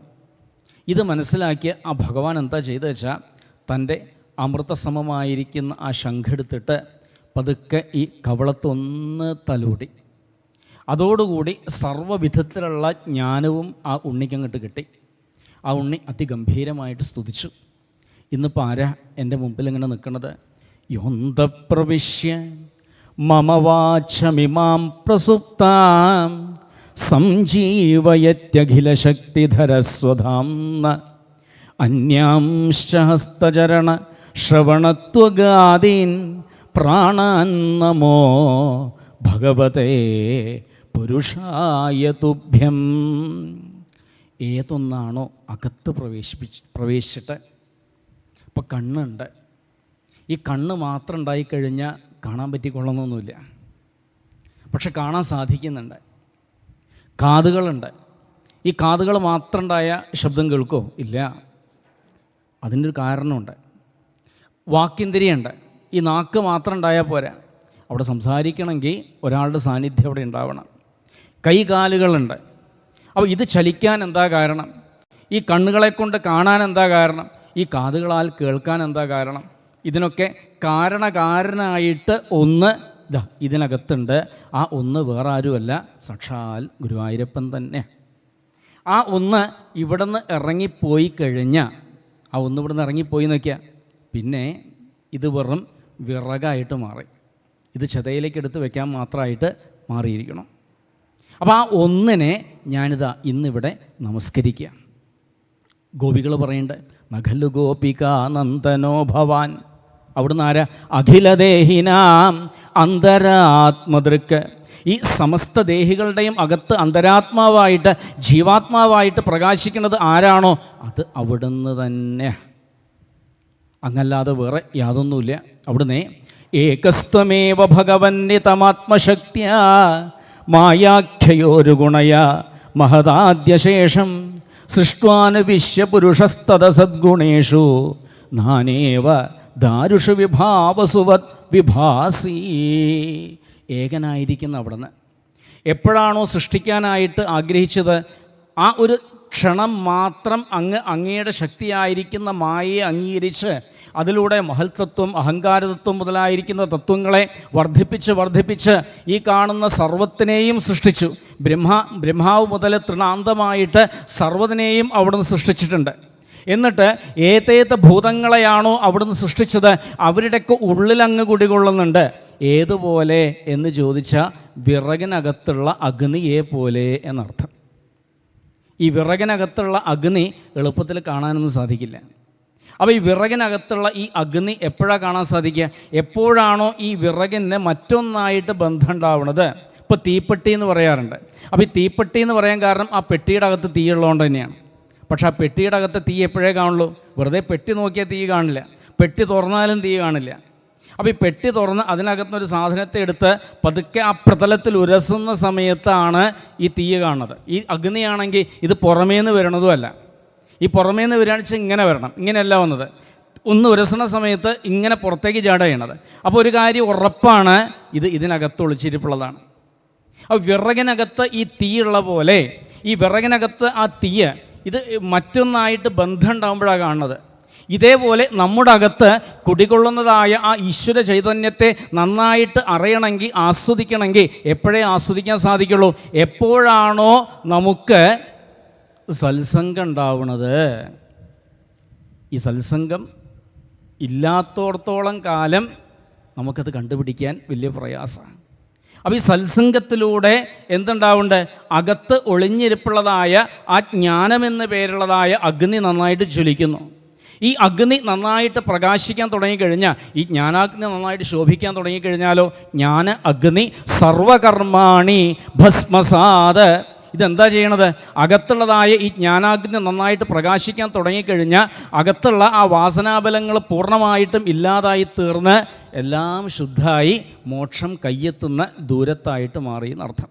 ഇത് മനസ്സിലാക്കിയ ആ ഭഗവാൻ എന്താ ചെയ്തത് വെച്ചാൽ തൻ്റെ അമൃതസമമായിരിക്കുന്ന ആ ശംഖെടുത്തിട്ട് പതുക്കെ ഈ കവളത്തൊന്ന് തലോടി. അതോടുകൂടി സർവ്വവിധത്തിലുള്ള ജ്ഞാനവും ആ ഉണ്ണിക്കങ്ങോട്ട് കിട്ടി. ആ ഉണ്ണി അതിഗംഭീരമായിട്ട് സ്തുതിച്ചു. ഇന്നിപ്പോൾ ആരാ എൻ്റെ മുമ്പിൽ ഇങ്ങനെ നിൽക്കുന്നത്? യോന്തപ്രവിശ്യ മമ വാചമിമാം പ്രസുപ്താം സംജീവയത്യഖിലശക്തിധരസ്വധാംന അന്യാംശ്ച ഹസ്തചരണ ശ്രവണത്വഗാദീൻ പ്രാണാൻ നമോ ഭഗവതേ പുരുഷായ തുഭ്യം. ഏതൊന്നാണോ അകത്ത് പ്രവേശിച്ചിട്ട്, ഇപ്പോൾ കണ്ണുണ്ട്, ഈ കണ്ണ് മാത്രം ഉണ്ടായിക്കഴിഞ്ഞാൽ കാണാൻ പറ്റിക്കൊള്ളണമെന്നൊന്നുമില്ല, പക്ഷെ കാണാൻ സാധിക്കുന്നുണ്ട്. കാതുകളുണ്ട്, ഈ കാതുകൾ മാത്രം ഉണ്ടായ ശബ്ദം കേൾക്കുമോ? ഇല്ല. അതിൻ്റെ ഒരു കാരണമുണ്ട്. വാക്കിന്ദ്രിയുണ്ട്, ഈ നാക്ക് മാത്രം ഉണ്ടായാൽ പോരാ, അവിടെ സംസാരിക്കണമെങ്കിൽ ഒരാളുടെ സാന്നിധ്യം അവിടെ ഉണ്ടാവണം. കൈകാലുകളുണ്ട്, അപ്പോൾ ഇത് ചലിക്കാൻ എന്താ കാരണം? ഈ കണ്ണുകളെ കൊണ്ട് കാണാൻ എന്താ കാരണം? ഈ കാതുകളാൽ കേൾക്കാൻ എന്താ കാരണം? ഇതിനൊക്കെ കാരണക്കാരനായിട്ട് ഒന്ന് ഇതിനകത്തുണ്ട്. ആ ഒന്ന് വേറെ ആരുമല്ല, സാക്ഷാൽ ഗുരുവായൂരപ്പൻ തന്നെ. ആ ഒന്ന് ഇവിടെ നിന്ന് ഇറങ്ങിപ്പോയി കഴിഞ്ഞാൽ, ആ ഒന്ന് ഇവിടെ നിന്ന് ഇറങ്ങിപ്പോയി നോക്കിയാൽ പിന്നെ ഇത് വെറും വിറകായിട്ട് മാറി. ഇത് ചെതയിലേക്ക് എടുത്ത് വെക്കാൻ മാത്രമായിട്ട് മാറിയിരിക്കണം. അപ്പോൾ ആ ഒന്നിനെ ഞാനിതാ ഇന്നിവിടെ നമസ്കരിക്കുക. ഗോപികൾ പറയുന്നുണ്ട്, നഖലു ഗോപികാനന്ദനോ ഭവാൻ. അവിടുന്ന് ആരാ? അഖിലദേഹിനാം അന്തരാത്മദൃക്ക്. ഈ സമസ്ത ദേഹികളുടെയും അകത്ത് അന്തരാത്മാവായിട്ട് ജീവാത്മാവായിട്ട് പ്രകാശിക്കുന്നത് ആരാണോ അത് അവിടുന്ന് തന്നെ, അങ്ങല്ലാതെ വേറെ യാതൊന്നുമില്ല. അവിടുന്ന് ഏകസ്ത്വമേവ ഭഗവന്നിതമാത്മശക്തിയ മായാഖ്യയോരു ഗുണയ മഹദാദ്യശേഷം സൃഷ്ട്വാനുവിശ്യ പുരുഷസ്തദ സദ്ഗുണേഷു നാനേവ ദാരുഷു വിഭാവസുവത് വിഭാസീ. ഏകനായിരിക്കുന്ന അവിടുന്ന് എപ്പോഴാണോ സൃഷ്ടിക്കാനായിട്ട് ആഗ്രഹിച്ചത്, ആ ഒരു ക്ഷണം മാത്രം അങ്ങയുടെ ശക്തിയായിരിക്കുന്ന മായയെ അംഗീകരിച്ച് അതിലൂടെ മഹൽതത്വം, അഹങ്കാരതത്വം മുതലായിരിക്കുന്ന തത്വങ്ങളെ വർദ്ധിപ്പിച്ച് ഈ കാണുന്ന സർവത്തിനെയും സൃഷ്ടിച്ചു. ബ്രഹ്മാവ് മുതൽ തൃണാന്തമായിട്ട് സർവ്വതിനെയും അവിടുന്ന് സൃഷ്ടിച്ചിട്ടുണ്ട്. എന്നിട്ട് ഏതേത് ഭൂതങ്ങളെയാണോ അവിടുന്ന് സൃഷ്ടിച്ചത് അവരുടെയൊക്കെ ഉള്ളിലങ്ങ് കുടികൊള്ളുന്നുണ്ട്. ഏതുപോലെ എന്ന് ചോദിച്ചാൽ വിറകിനകത്തുള്ള അഗ്നിയെ പോലെ എന്നർത്ഥം. ഈ വിറകിനകത്തുള്ള അഗ്നി എളുപ്പത്തിൽ കാണാനൊന്നും സാധിക്കില്ല. അപ്പോൾ ഈ വിറകിനകത്തുള്ള ഈ അഗ്നി എപ്പോഴാണ് കാണാൻ സാധിക്കുക? എപ്പോഴാണോ ഈ വിറകിന് മറ്റൊന്നായിട്ട് ബന്ധം ഉണ്ടാവുന്നത്. ഇപ്പോൾ തീപ്പെട്ടി എന്ന് പറയാറുണ്ട്. അപ്പോൾ ഈ തീപ്പെട്ടി എന്ന് പറയാൻ കാരണം ആ പെട്ടിയുടെ അകത്ത് തീയുള്ളതുകൊണ്ട് തന്നെയാണ്. പക്ഷേ ആ പെട്ടിയുടെ അകത്ത് തീ എപ്പോഴേ കാണുള്ളൂ? വെറുതെ പെട്ടി നോക്കിയാൽ തീ കാണില്ല, പെട്ടി തുറന്നാലും തീ കാണില്ല. അപ്പോൾ ഈ പെട്ടി തുറന്ന് അതിനകത്തുനിന്നൊരു സാധനത്തെ എടുത്ത് പതുക്കെ ആ പ്രതലത്തിൽ ഉരസുന്ന സമയത്താണ് ഈ തീ കാണുന്നത്. ഈ അഗ്നിയാണെങ്കിൽ ഇത് പുറമേന്ന് വരണതുമല്ല, ഈ പുറമേ നിന്ന് വരികയാണെന്ന് വെച്ചാൽ ഇങ്ങനെ വരണം, ഇങ്ങനെയല്ല വന്നത്. ഒന്ന് ഉരസണ സമയത്ത് ഇങ്ങനെ പുറത്തേക്ക് ചാടുക ചെയ്യണത്. അപ്പോൾ ഒരു കാര്യം ഉറപ്പാണ്, ഇതിനകത്ത് ഒളിച്ചിരിപ്പുള്ളതാണ്. അപ്പോൾ വിറകിനകത്ത് ഈ തീയുള്ള പോലെ ഈ വിറകിനകത്ത് ആ തീയ് ഇത് മറ്റൊന്നായിട്ട് ബന്ധം ഉണ്ടാകുമ്പോഴാണ് കാണുന്നത്. ഇതേപോലെ നമ്മുടെ അകത്ത് കുടികൊള്ളുന്നതായ ആ ഈശ്വര ചൈതന്യത്തെ നന്നായിട്ട് അറിയണമെങ്കിൽ, ആസ്വദിക്കണമെങ്കിൽ എപ്പോഴേ ആസ്വദിക്കാൻ സാധിക്കുള്ളൂ? എപ്പോഴാണോ നമുക്ക് സത്സംഗം ഉണ്ടാവുന്നത്. ഈ സത്സംഗം ഇല്ലാത്തോടത്തോളം കാലം നമുക്കത് കണ്ടുപിടിക്കാൻ വലിയ പ്രയാസമാണ്. അപ്പോൾ ഈ സത്സംഗത്തിലൂടെ എന്തുണ്ടാവുന്നുണ്ട്? അകത്ത് ഒളിഞ്ഞിരിപ്പുള്ളതായ ആ ജ്ഞാനമെന്ന് പേരുള്ളതായ അഗ്നി നന്നായിട്ട് ജ്വലിക്കുന്നു. ഈ അഗ്നി നന്നായിട്ട് പ്രകാശിക്കാൻ തുടങ്ങിക്കഴിഞ്ഞാൽ, ഈ ജ്ഞാനാഗ്നി നന്നായിട്ട് ശോഭിക്കാൻ തുടങ്ങിക്കഴിഞ്ഞാലോ, ജ്ഞാന അഗ്നി സർവകർമാണി ഭസ്മസാത്. ഇതെന്താ ചെയ്യണത്? അകത്തുള്ളതായ ഈ ജ്ഞാനാഗ്നി നന്നായിട്ട് പ്രകാശിക്കാൻ തുടങ്ങിക്കഴിഞ്ഞാൽ അകത്തുള്ള ആ വാസനാബലങ്ങൾ പൂർണ്ണമായിട്ടും ഇല്ലാതായി തീർന്ന് എല്ലാം ശുദ്ധമായി മോക്ഷം കയ്യെത്തുന്ന ദൂരത്തായിട്ട് മാറി എന്നർത്ഥം.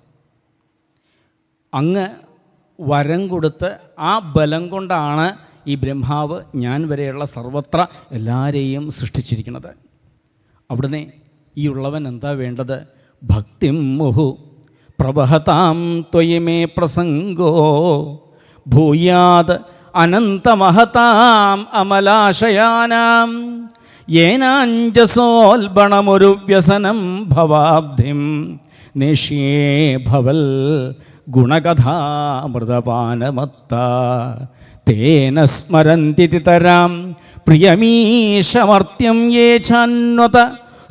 അങ്ങ് വരം കൊടുത്ത് ആ ബലം കൊണ്ടാണ് ഈ ബ്രഹ്മാവ് ഞാൻ വരെയുള്ള സർവത്ര എല്ലാവരെയും സൃഷ്ടിച്ചിരിക്കുന്നത്. അവിടുന്ന് ഈ ഉള്ളവൻ എന്താ വേണ്ടത്? ഭക്തിം മുഹു പ്രവഹതാം ത്വയി മേ പ്രസംഗോ ഭൂയാത് അനന്തമഹതാം അമലാശയാനാം യേനാഞ്ജസോൽബണമൊരു വ്യസനം ഭവാബ്ധിം നേഷ്യേ ഭവൽ ഗുണകഥാമൃതപാനമത്ത തേന സ്മരന്തി തരാം പ്രിയമീശമർത്യം യേ ചാന്വത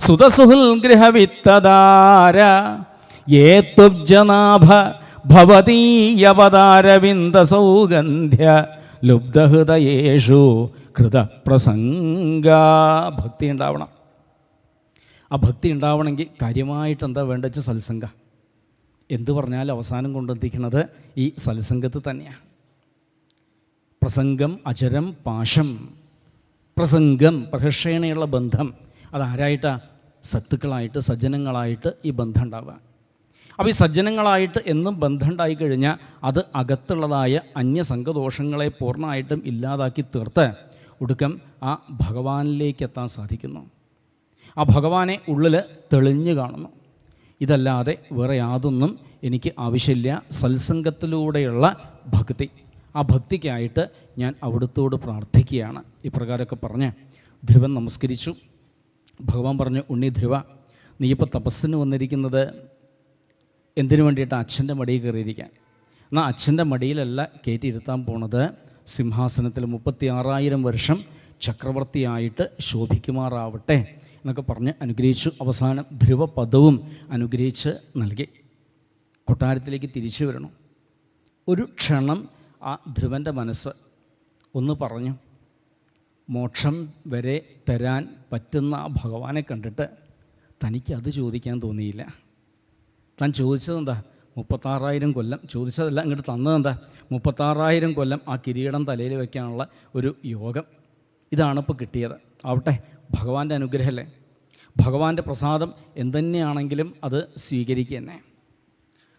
സുതസുഹൃൽ ഗൃഹവിത്തദാര യേ തുബ്ജനാഭ ഭവതീയവതാരവിന്ദ സൗഗന്ധ്യ ലുബ്ധഹൃദയേഷു കൃതപ്രസംഗ. ഭക്തി ഉണ്ടാവണം. ആ ഭക്തി ഉണ്ടാവണമെങ്കിൽ കാര്യമായിട്ട് എന്താ വേണ്ടത് വെച്ചാൽ സത്സംഗ. എന്ത് പറഞ്ഞാലും അവസാനം കൊണ്ടെത്തിക്കുന്നത് ഈ സത്സംഗത്തിൽ തന്നെയാണ്. പ്രസംഗം അചരം പാശം. പ്രസംഗം പ്രഹർഷേണയുള്ള ബന്ധം. അതാരായിട്ടാ? സത്തുക്കളായിട്ട്, സജ്ജനങ്ങളായിട്ട് ഈ ബന്ധം ഉണ്ടാവുക. അപ്പോൾ ഈ സജ്ജനങ്ങളായിട്ട് എന്നും ബന്ധം ഉണ്ടായിക്കഴിഞ്ഞാൽ അത് അകത്തുള്ളതായ അന്യസംഘദോഷങ്ങളെ പൂർണ്ണമായിട്ടും ഇല്ലാതാക്കി തീർത്ത് ഒടുക്കം ആ ഭഗവാനിലേക്ക് എത്താൻ സാധിക്കുന്നു. ആ ഭഗവാനെ ഉള്ളിൽ തെളിഞ്ഞു കാണുന്നു. ഇതല്ലാതെ വേറെ യാതൊന്നും എനിക്ക് ആവശ്യമില്ല. സത്സംഗത്തിലൂടെയുള്ള ഭക്തി, ആ ഭക്തിക്കായിട്ട് ഞാൻ അവിടുത്തോട് പ്രാർത്ഥിക്കുകയാണ്. ഇപ്രകാരമൊക്കെ പറഞ്ഞ് ധ്രുവൻ നമസ്കരിച്ചു. ഭഗവാൻ പറഞ്ഞു, ഉണ്ണി ധ്രുവ, നീ ഇപ്പോൾ തപസ്സിന് വന്നിരിക്കുന്നത് എന്തിനു വേണ്ടിയിട്ട്? അച്ഛൻ്റെ മടിയിൽ കയറിയിരിക്കാൻ. എന്നാൽ അച്ഛൻ്റെ മടിയിലല്ല കയറ്റിയിരുത്താൻ പോണത്, സിംഹാസനത്തിൽ 36,000 വർഷം ചക്രവർത്തിയായിട്ട് ശോഭിക്കുമാറാവട്ടെ എന്നൊക്കെ പറഞ്ഞ് അനുഗ്രഹിച്ചു. അവസാനം ധ്രുവപദവും അനുഗ്രഹിച്ച് നൽകി. കൊട്ടാരത്തിലേക്ക് തിരിച്ചു വരണം. ഒരു ക്ഷണം ആ ധ്രുവൻ്റെ മനസ്സ് ഒന്ന് പറഞ്ഞു, മോക്ഷം വരെ തരാൻ പറ്റുന്ന ആ ഭഗവാനെ കണ്ടിട്ട് തനിക്ക് അത് ചോദിക്കാൻ തോന്നിയില്ല. താൻ ചോദിച്ചതെന്താ? 36,000 കൊല്ലം ചോദിച്ചതല്ല, ഇങ്ങോട്ട് തന്നതെന്താ? 36,000 കൊല്ലം ആ കിരീടം തലയിൽ വയ്ക്കാനുള്ള ഒരു യോഗം. ഇതാണിപ്പോൾ കിട്ടിയത്. ആവട്ടെ, ഭഗവാന്റെ അനുഗ്രഹമല്ലേ, ഭഗവാന്റെ പ്രസാദം എന്തുതന്നെയാണെങ്കിലും അത് സ്വീകരിക്കുക തന്നെ.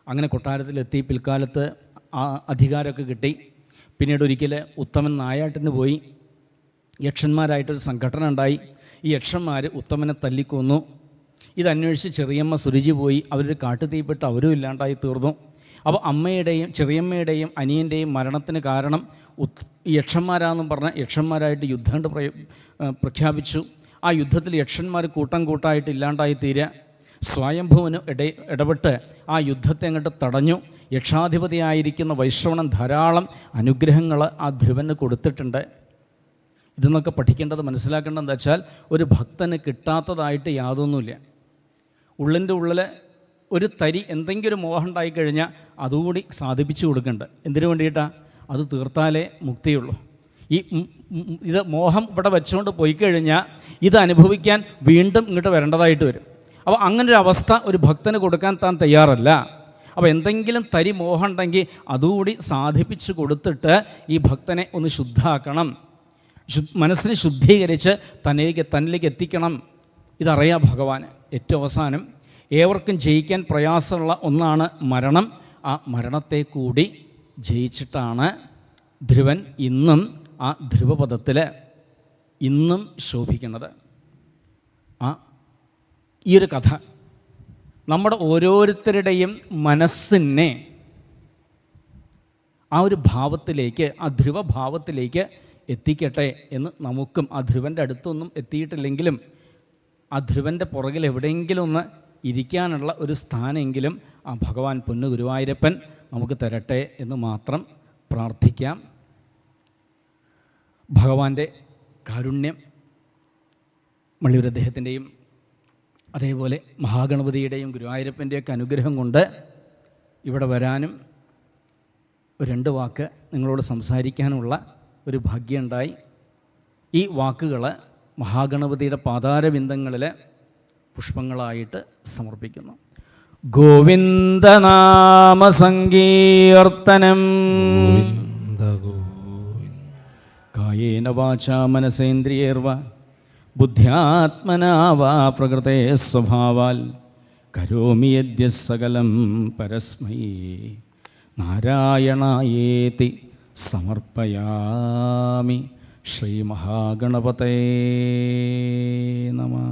അങ്ങനെ കൊട്ടാരത്തിലെത്തി. പിൽക്കാലത്ത് ആ അധികാരമൊക്കെ കിട്ടി. പിന്നീട് ഒരിക്കൽ ഉത്തമൻ നായാട്ടിന് പോയി. യക്ഷന്മാരായിട്ടൊരു സംഘടന ഉണ്ടായി. ഈ യക്ഷന്മാർ ഉത്തമനെ തല്ലിക്കൊന്നു. ഇതന്വേഷിച്ച് ചെറിയമ്മ സുരുചി പോയി. അവരൊരു കാട്ടുതീപ്പെട്ട് അവരും ഇല്ലാണ്ടായി തീർന്നു. അപ്പോൾ അമ്മയുടെയും ചെറിയമ്മയുടെയും അനിയൻ്റെയും മരണത്തിന് കാരണം യക്ഷന്മാരാണെന്നും പറഞ്ഞ യക്ഷന്മാരായിട്ട് യുദ്ധം പ്രഖ്യാപിച്ചു. ആ യുദ്ധത്തിൽ യക്ഷന്മാർ കൂട്ടം കൂട്ടായിട്ട് ഇല്ലാണ്ടായി തീരുക. സ്വയംഭുവിന് ഇടപെട്ട് ആ യുദ്ധത്തെ അങ്ങോട്ട് തടഞ്ഞു. യക്ഷാധിപതിയായിരിക്കുന്ന വൈശ്രവണൻ ധാരാളം അനുഗ്രഹങ്ങൾ ആ ധ്രുവന് കൊടുത്തിട്ടുണ്ട്. ഇതെന്നൊക്കെ പഠിക്കേണ്ടത്, മനസ്സിലാക്കേണ്ടത് എന്താ വെച്ചാൽ, ഒരു ഭക്തന് കിട്ടാത്തതായിട്ട് യാതൊന്നുമില്ല. ഉള്ളിൻ്റെ ഉള്ളിൽ ഒരു തരി എന്തെങ്കിലും ഒരു മോഹം ഉണ്ടായിക്കഴിഞ്ഞാൽ അതുകൂടി സാധിപ്പിച്ചു കൊടുക്കേണ്ടത്. എന്തിനു വേണ്ടിയിട്ടാണ്? അത് തീർത്താലേ മുക്തിയുള്ളൂ. ഇത് മോഹം ഇവിടെ വെച്ചുകൊണ്ട് പോയി കഴിഞ്ഞാൽ ഇത് അനുഭവിക്കാൻ വീണ്ടും ഇങ്ങോട്ട് വരേണ്ടതായിട്ട് വരും. അപ്പോൾ അങ്ങനൊരു അവസ്ഥ ഒരു ഭക്തന് കൊടുക്കാൻ താൻ തയ്യാറല്ല. അപ്പോൾ എന്തെങ്കിലും തരി മോഹം ഉണ്ടെങ്കിൽ അതുകൂടി സാധിപ്പിച്ചു കൊടുത്തിട്ട് ഈ ഭക്തനെ ഒന്ന് ശുദ്ധാക്കണം, മനസ്സിനെ ശുദ്ധീകരിച്ച് തന്നിലേക്ക് എത്തിക്കണം. ഇതറിയാം ഭഗവാന്. ഏറ്റവും അവസാനം ഏവർക്കും ജയിക്കാൻ പ്രയാസമുള്ള ഒന്നാണ് മരണം. ആ മരണത്തെ കൂടി ജയിച്ചിട്ടാണ് ധ്രുവൻ ഇന്നും ആ ധ്രുവപദത്തിൽ ഇന്നും ശോഭിക്കുന്നത്. ഈ ഒരു കഥ നമ്മുടെ ഓരോരുത്തരുടെയും മനസ്സിനെ ആ ഒരു ഭാവത്തിലേക്ക്, ആ ധ്രുവഭാവത്തിലേക്ക് എത്തിക്കട്ടെ എന്ന് നമുക്കും ആ ധ്രുവൻ്റെ അടുത്തൊന്നും എത്തിയിട്ടില്ലെങ്കിലും ആ ധ്രുവൻ്റെ പുറകിൽ എവിടെയെങ്കിലും ഒന്ന് ഇരിക്കാനുള്ള ഒരു സ്ഥാനമെങ്കിലും ആ ഭഗവാൻ പൊന്നു ഗുരുവായൂരപ്പൻ നമുക്ക് തരട്ടെ എന്ന് മാത്രം പ്രാർത്ഥിക്കാം. ഭഗവാന്റെ കാരുണ്യം, മള്ളിയൂർ അദ്ദേഹത്തിൻ്റെയും അതേപോലെ മഹാഗണപതിയുടെയും ഗുരുവായൂരപ്പൻ്റെയൊക്കെ അനുഗ്രഹം കൊണ്ട് ഇവിടെ വരാനും ഒരു 2 വാക്ക് നിങ്ങളോട് സംസാരിക്കാനുള്ള ഒരു ഭാഗ്യമുണ്ടായി. ഈ വാക്കുകൾ മഹാഗണപതിയുടെ പാതാരബിന്ദങ്ങളിൽ പുഷ്പങ്ങളായിട്ട് സമർപ്പിക്കുന്നു. ഗോവിന്ദനാമ സങ്കീർത്തനം കായേന വാചാ മനസേന്ദ്രിയേർവ ബുദ്ധ്യാത്മനാ വാ പ്രകൃതേ സ്വഭാവാൽ കരോമി യദ്യ സകലം പരസ്മൈ നാരായണായേതി സമർപ്പയാമി. ശ്രീ മഹാഗണപതേ നമഃ.